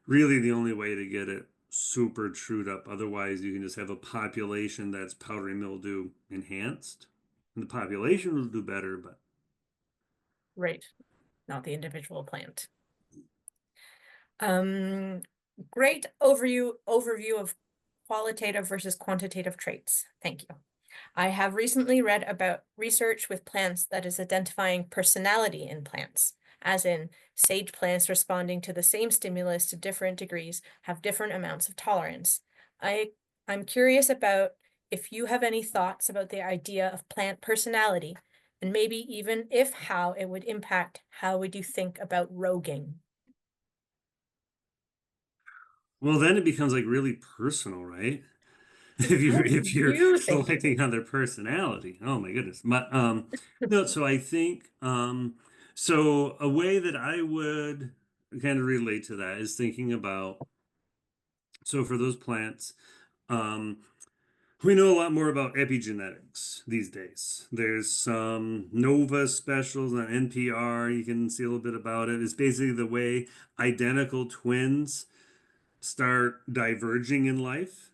really the only way to get it super trued up. Otherwise, you can just have a population that's powdery mildew enhanced. And the population will do better, but Right. Not the individual plant. Great overview of qualitative versus quantitative traits. Thank you. I have recently read about research with plants that is identifying personality in plants, as in sage plants responding to the same stimulus to different degrees have different amounts of tolerance. I'm curious about if you have any thoughts about the idea of plant personality, and maybe even if how it would impact how would you think about roguing. well, then it becomes like really personal, right? How do If you're you think it selecting on their personality. Oh my goodness. But no, so I think so a way that I would kind of relate to that is thinking about so for those plants, um, we know a lot more about epigenetics these days. There's some Nova specials on NPR. You can see a little bit about it. It's basically the way identical twins start diverging in life.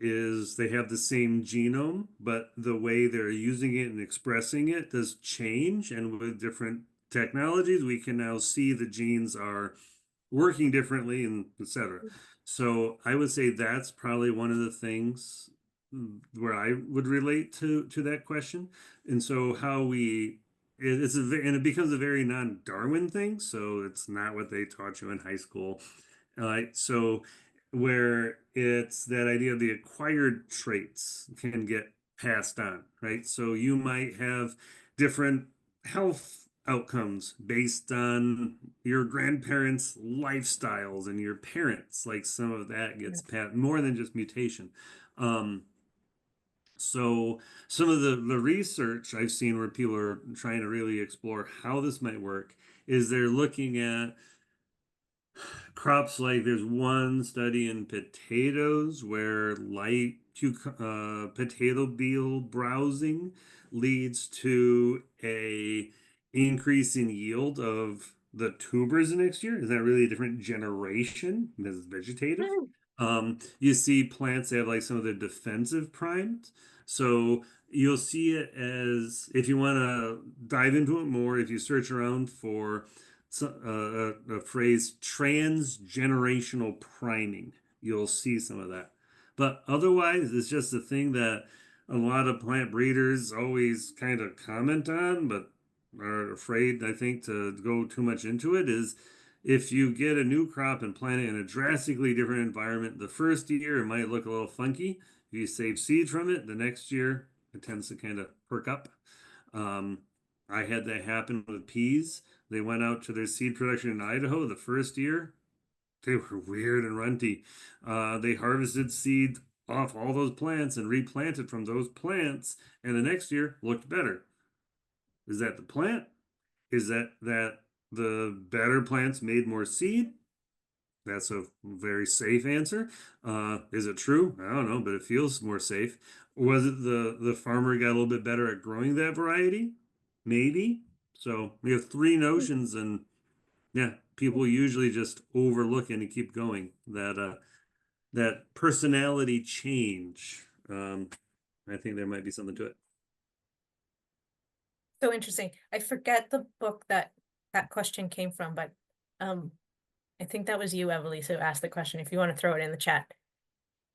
Is they have the same genome, but the way they're using it and expressing it does change. And with different technologies, we can now see the genes are working differently and etc. So I would say that's probably one of the things where I would relate to that question. And so how we and it becomes a very non-Darwin thing. So it's not what they taught you in high school. So where it's that idea of the acquired traits can get passed on, right? So you might have different health outcomes based on your grandparents' lifestyles and your parents. Like some of that gets passed more than just mutation. Um, so some of the research I've seen where people are trying to really explore how this might work is they're looking at crops like there's one study in potatoes where light potato beetle browsing leads to a increase in yield of the tubers the next year. Is that really a different generation that's vegetative? You see plants that have like some of the defensive primes. So you'll see it as if you want to dive into it more, if you search around for a phrase transgenerational priming, you'll see some of that. But otherwise, it's just a thing that a lot of plant breeders always kind of comment on, but are afraid, I think, to go too much into it, is if you get a new crop and plant it in a drastically different environment, the first year it might look a little funky. If you save seed from it, the next year it tends to kind of perk up. Um, I had that happen with peas. They went out to their seed production in Idaho the first year. They were weird and runty. They harvested seed off all those plants and replanted from those plants, and the next year looked better. Is that the plant? Is that the better plants made more seed? That's a very safe answer. Is it true? I don't know, but it feels more safe. Was it the farmer got a little bit better at growing that variety? Maybe. So we have three notions, and yeah, people usually just overlook it and keep going. That personality change. I think there might be something to it. So interesting. I forget the book that question came from, but I think that was you, Emily, who asked the question. If you want to throw it in the chat.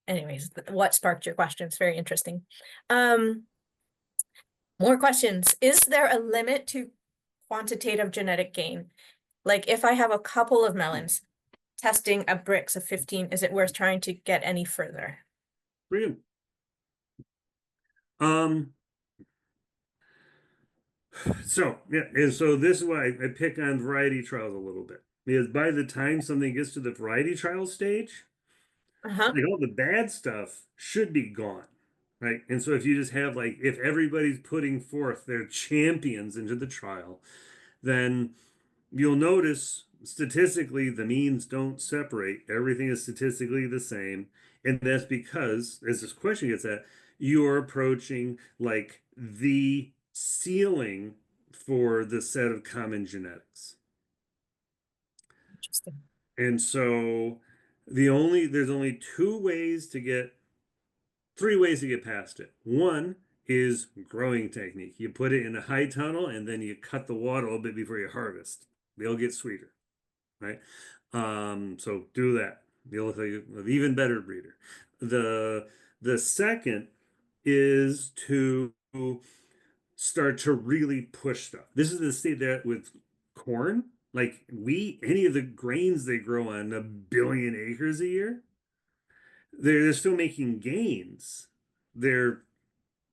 Anyways, what sparked your question? It's very interesting. More questions. Is there a limit to quantitative genetic gain? Like if I have a couple of melons, testing a Brix of 15, is it worth trying to get any further? Brilliant. So yeah, and so this is why I pick on variety trials a little bit. Because by the time something gets to the variety trial stage, Uh-huh. like all the bad stuff should be gone. Right. And so if you just have like if everybody's putting forth their champions into the trial, then you'll notice statistically the means don't separate. Everything is statistically the same. And that's because, as this question gets at, you're approaching like the ceiling for the set of common genetics. Interesting. And so there's only three ways to get past it. One is growing technique. You put it in a high tunnel and then you cut the water a little bit before you harvest. They'll get sweeter, right? So do that. You'll look like an even better breeder. The second is to start to really push stuff. This is the state that with corn, like wheat, any of the grains they grow on 1 billion acres a year, they're still making gains. They're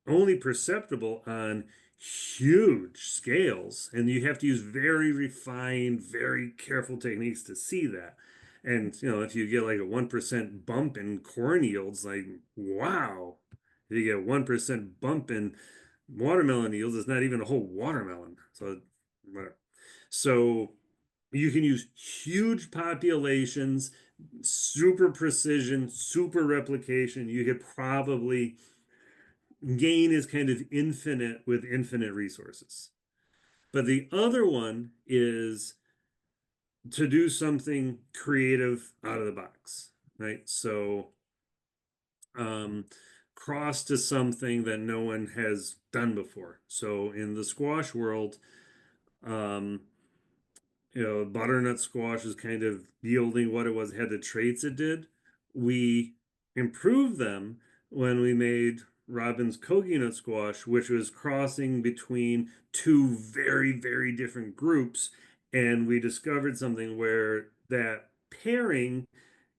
only perceptible on huge scales, and you have to use very refined, very careful techniques to see that. And if you get like a 1% bump in corn yields, like wow. If you get a 1% bump in watermelon yields, it's not even a whole watermelon. So you can use huge populations, super precision, super replication. You could probably gain is kind of infinite with infinite resources. But the other one is to do something creative out of the box, right? So cross to something that no one has done before. So in the squash world, butternut squash is kind of yielding what it was, had the traits it did. We improved them when we made Robin's coconut squash, which was crossing between two very, very different groups. And we discovered something where that pairing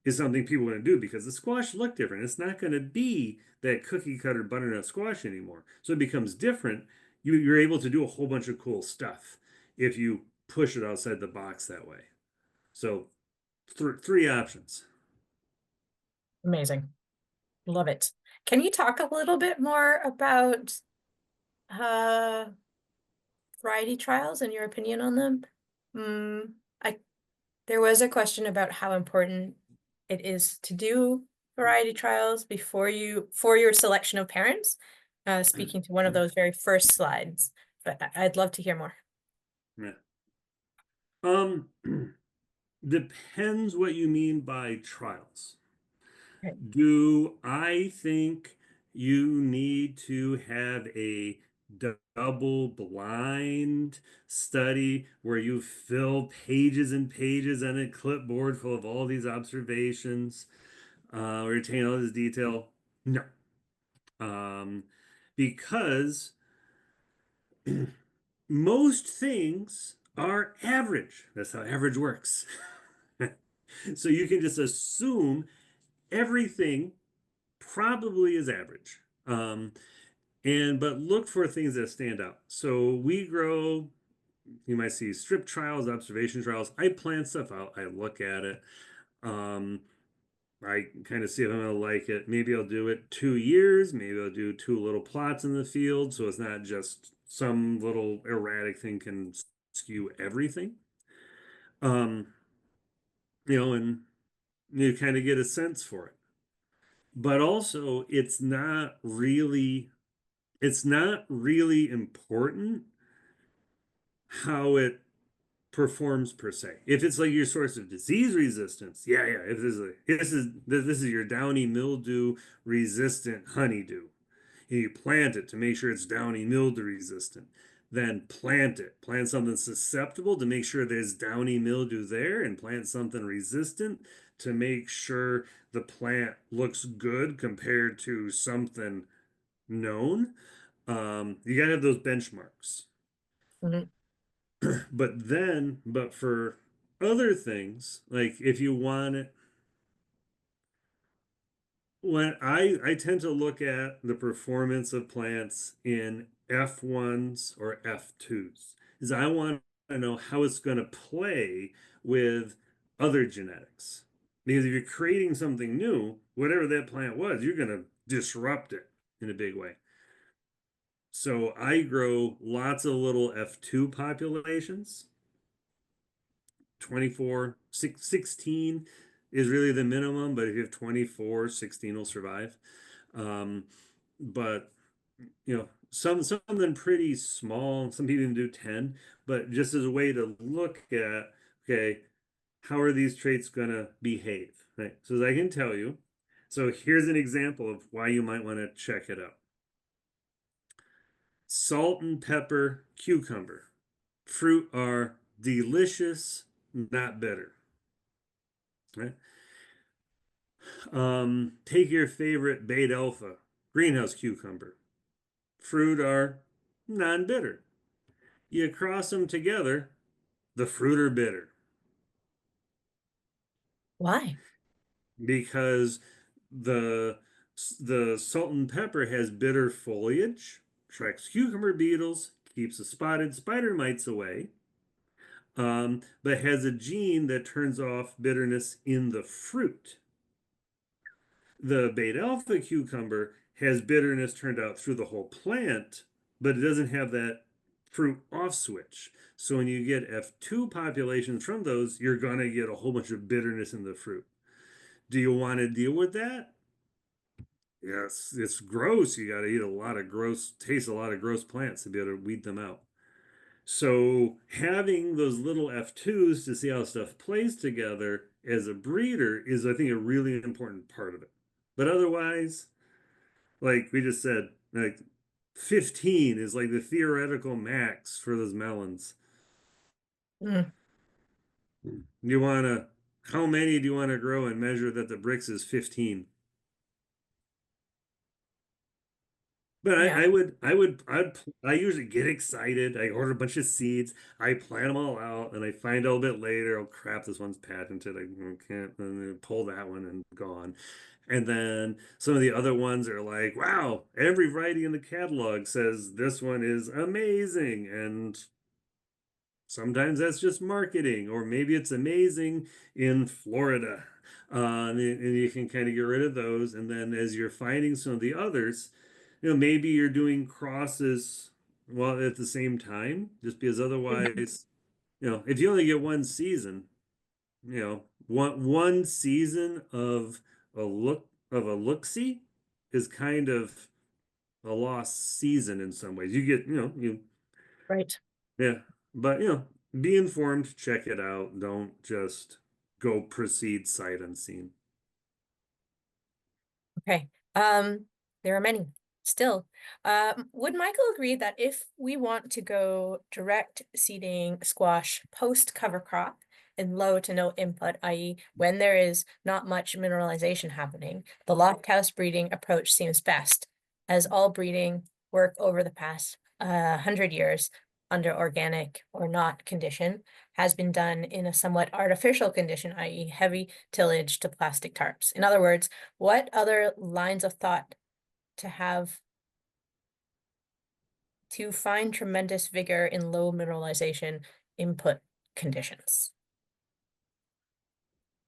is something people want to do because the squash look different. It's not going to be that cookie cutter butternut squash anymore. So it becomes different. You're able to do a whole bunch of cool stuff if you push it outside the box that way. So three options. Amazing. Love it. Can you talk a little bit more about variety trials and your opinion on them? There was a question about how important it is to do variety trials for your selection of parents, speaking to one of those very first slides, but I'd love to hear more. Yeah. Depends what you mean by trials. Okay. Do I think you need to have a double blind study where you fill pages and pages on a clipboard full of all these observations, retain all this detail? No. because most things are average. That's how average works. So you can just assume everything probably is average. But look for things that stand out. So we grow, you might see strip trials, observation trials. I plan stuff out. I look at it. I kind of see if I'm gonna like it. Maybe I'll do it 2 years. Maybe I'll do 2 little plots in the field, so it's not just some little erratic thing can skew everything. And you kind of get a sense for it. But also, it's not really important how it performs per se. If it's like your source of disease resistance, yeah. If this is your downy mildew resistant honeydew, and you plant it to make sure it's downy mildew resistant, then plant it. Plant something susceptible to make sure there's downy mildew there, and plant something resistant to make sure the plant looks good compared to something known. You gotta have those benchmarks. Mhm. But for other things, like if you want it, when I tend to look at the performance of plants in F1s or F2s, is I want to know how it's going to play with other genetics. Because if you're creating something new, whatever that plant was, you're going to disrupt it in a big way. So I grow lots of little F2 populations. 24, 16 is really the minimum, but if you have 24, 16 will survive. But something pretty small, some people even do 10, but just as a way to look at, okay, how are these traits gonna behave, right? So as I can tell you, so here's an example of why you might want to check it out. Salt and pepper cucumber. Fruit are delicious, not bitter. Right? Take your favorite beta alpha greenhouse cucumber. Fruit are non-bitter. You cross them together, the fruit are bitter. Why? Because the salt and pepper has bitter foliage, attracts cucumber beetles, keeps the spotted spider mites away, but has a gene that turns off bitterness in the fruit. The beta alpha cucumber has bitterness turned out through the whole plant, but it doesn't have that fruit off switch. So when you get F2 populations from those, you're going to get a whole bunch of bitterness in the fruit. Do you want to deal with that? Yes, it's gross. You got to taste a lot of gross plants to be able to weed them out. So having those little F2s to see how stuff plays together as a breeder is, I think, a really important part of it. But otherwise, like we just said, like 15 is like the theoretical max for those melons. Mm, How many do you want to grow and measure that the Brix is 15? But yeah. I usually get excited. I order a bunch of seeds. I plan them all out, and I find out a bit later, oh crap, this one's patented. I can't, and I pull that one and gone. And then some of the other ones are like, wow, every variety in the catalog says this one is amazing. And sometimes that's just marketing, or maybe it's amazing in Florida. And you can kind of get rid of those. And then as you're finding some of the others, maybe you're doing crosses while at the same time, just because otherwise, if you only get one season, one season of a look-see is kind of a lost season in some ways. You get, Right. yeah, but be informed, check it out. Don't just go proceed sight unseen. Okay. There are many still. Would Michael agree that if we want to go direct seeding squash post cover crop and low to no input, i.e., when there is not much mineralization happening, the loft house breeding approach seems best, as all breeding work over the past 100 years under organic or not condition has been done in a somewhat artificial condition, i.e. heavy tillage to plastic tarps. In other words, what other lines of thought to have to find tremendous vigor in low mineralization input conditions?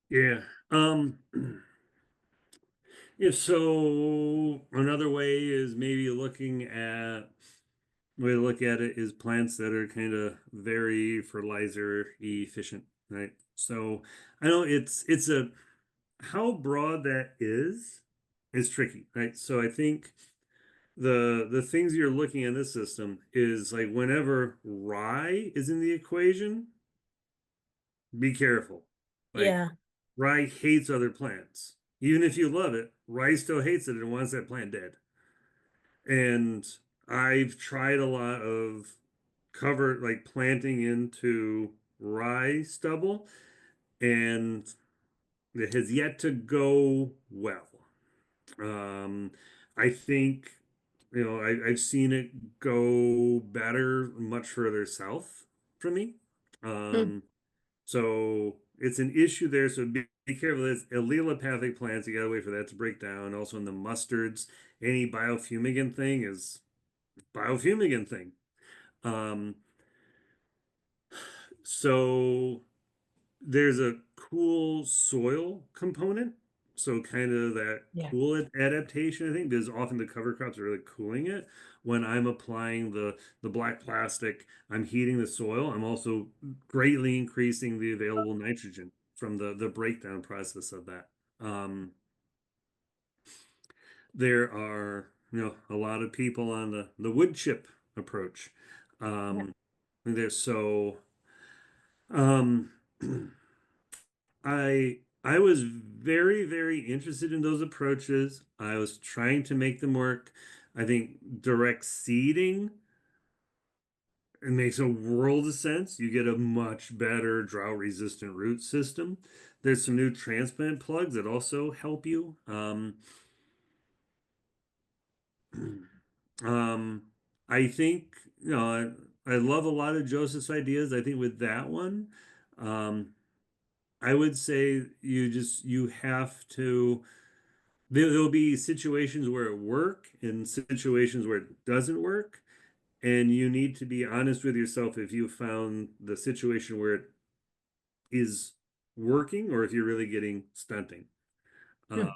Yeah. If so, another way is maybe looking at way to look at it is plants that are kind of very fertilizer efficient, right? So I know it's a how broad that is tricky, right? So I think the things you're looking at this system is like whenever rye is in the equation, be careful. Like Yeah. rye hates other plants. Even if you love it, rye still hates it and wants that plant dead. And I've tried a lot of cover like planting into rye stubble, and it has yet to go well. Um, I think, I've seen it go better much further south from me. Hmm. So it's an issue there. So be careful. There's allelopathic plants. You gotta wait for that to break down. Also in the mustards, any biofumigant thing is biofumigant thing. Um, so there's a cool soil component. So kind of that Yeah. cool adaptation, I think, because often the cover crops are really cooling it. When I'm applying the black plastic, I'm heating the soil. I'm also greatly increasing the available nitrogen from the breakdown process of that. There are, a lot of people on the wood chip approach. Yeah. There's so um I was very, very interested in those approaches. I was trying to make them work. I think direct seeding, it makes a world of sense. You get a much better drought resistant root system. There's some new transplant plugs that also help you. Um, I think, I love a lot of Joseph's ideas. I think with that one, um, I would say you have to there'll be situations where it work and situations where it doesn't work, and you need to be honest with yourself if you found the situation where it is working or if you're really getting stunting. Hmm. Um,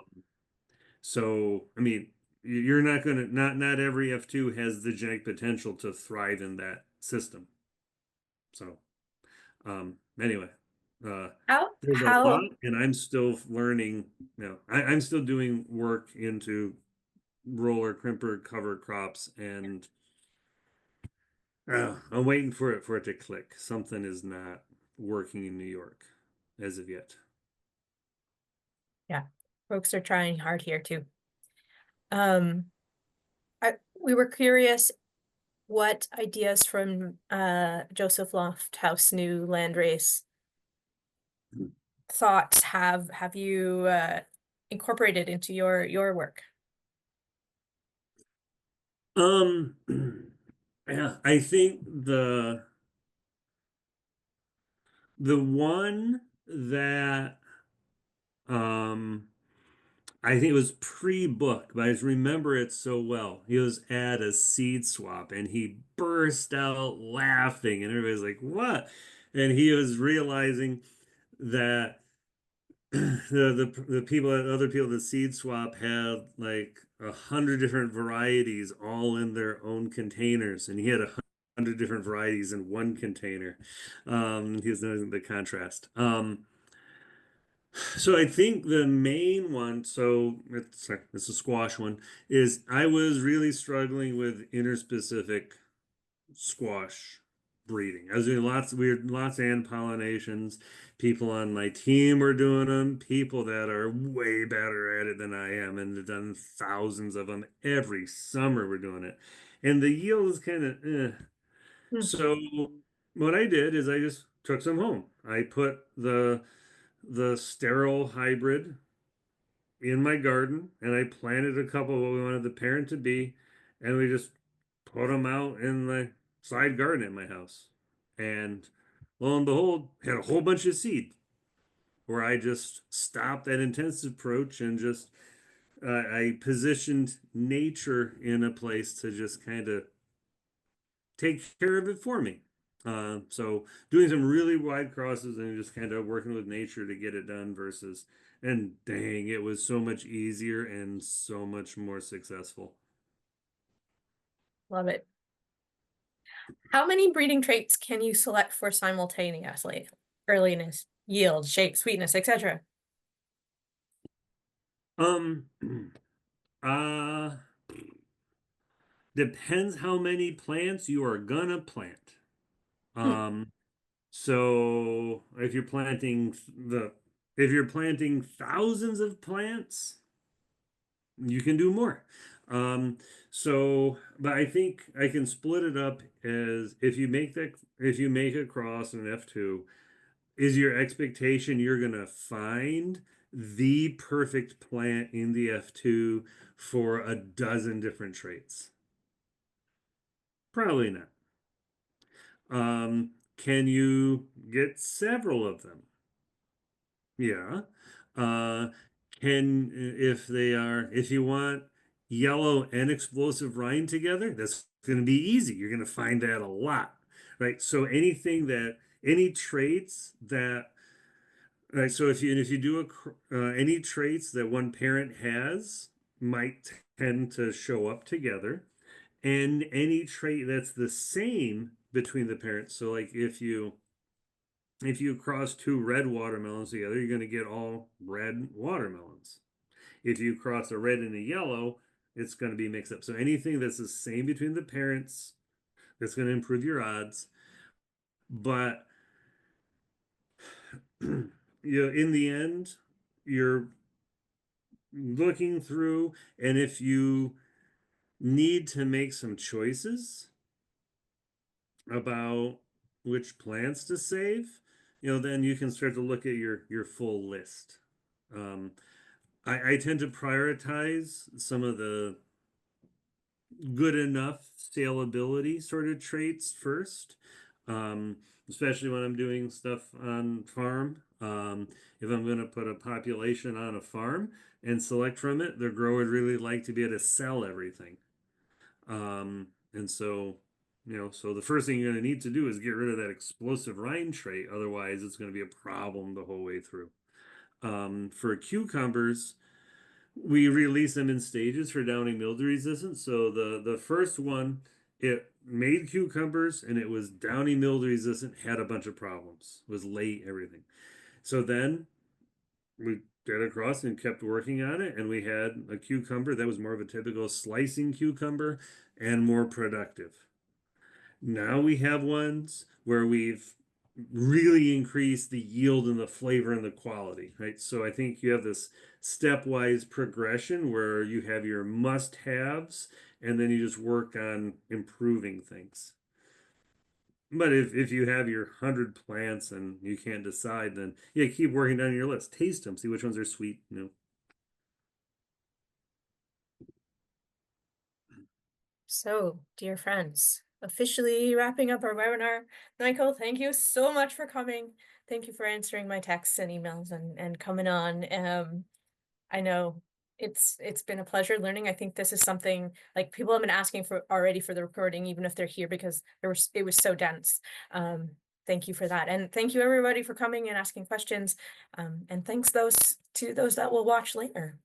so I mean, you're not gonna not every F2 has the genetic potential to thrive in that system. So anyway, uh, How there's a lot, how and I'm still learning. I'm still doing work into roller crimper cover crops, and I'm waiting for it to click. Something is not working in New York as of yet. Yeah, folks are trying hard here too. Um, we were curious what ideas from Joseph Lofthouse' new landrace thoughts have you incorporated into your work? Um, yeah, I think the one that um I think it was pre-book, but I just remember it so well. He was at a seed swap and he burst out laughing, and everybody's like, "What?" And he was realizing that the people other people at the seed swap had like 100 different varieties all in their own containers, and he had 100 different varieties in one container. He was noticing the contrast. So I think the main one, so it's a squash one, is I was really struggling with interspecific squash breeding. I was doing lots of ant pollinations. People on my team were doing them. People that are way better at it than I am, and have done thousands of them every summer. We're doing it, and the yield is kind of Hmm. So what I did is I just took some home. I put the sterile hybrid in my garden, and I planted a couple of what we wanted the parent to be, and we just put them out in the side garden at my house. And lo and behold, had a whole bunch of seed where I just stopped that intensive approach and just I positioned nature in a place to just kind of take care of it for me. So doing some really wide crosses and just kind of working with nature to get it done versus, and dang, it was so much easier and so much more successful. Love it. How many breeding traits can you select for simultaneously? Earliness, yield, shape, sweetness, etc. Um, uh, depends how many plants you are gonna plant. Hmm. So if you're planting thousands of plants, you can do more. But I think I can split it up as if you make a cross in F2, is your expectation you're gonna find the perfect plant in the F2 for a dozen different traits? Probably not. Can you get several of them? Yeah. Uh, if you want yellow and explosive rind together, that's going to be easy. You're going to find that a lot, right? So any traits that, right? So if you do any traits that one parent has might tend to show up together, and any trait that's the same between the parents. So like if you cross two red watermelons together, you're going to get all red watermelons. If you cross a red and a yellow, it's going to be mixed up. So anything that's the same between the parents, that's going to improve your odds. But you know, in the end, you're looking through, and if you need to make some choices about which plants to save, you know, then you can start to look at your full list. Um, I tend to prioritize some of the good enough salability sort of traits first, especially when I'm doing stuff on farm. If I'm going to put a population on a farm and select from it, the grower would really like to be able to sell everything. And so, you know, so the first thing you're going to need to do is get rid of that explosive rind trait. Otherwise, it's going to be a problem the whole way through. For cucumbers, we release them in stages for downy mildew resistance. So the first one, it made cucumbers and it was downy mildew resistant, had a bunch of problems, was late, everything. So then we did across and kept working on it, and we had a cucumber that was more of a typical slicing cucumber and more productive. Now we have ones where we've really increased the yield and the flavor and the quality, right? So I think you have this stepwise progression where you have your must-haves and then you just work on improving things. But if you have your 100 plants and you can't decide, then yeah, keep working down your list. Taste them, see which ones are sweet, you know. So, dear friends, officially wrapping up our webinar. Michael, thank you so much for coming. Thank you for answering my texts and emails and coming on. I know it's been a pleasure learning. I think this is something like people have been asking for already for the recording, even if they're here, because it was so dense. Thank you for that. And thank you everybody for coming and asking questions. And thanks to those that will watch later.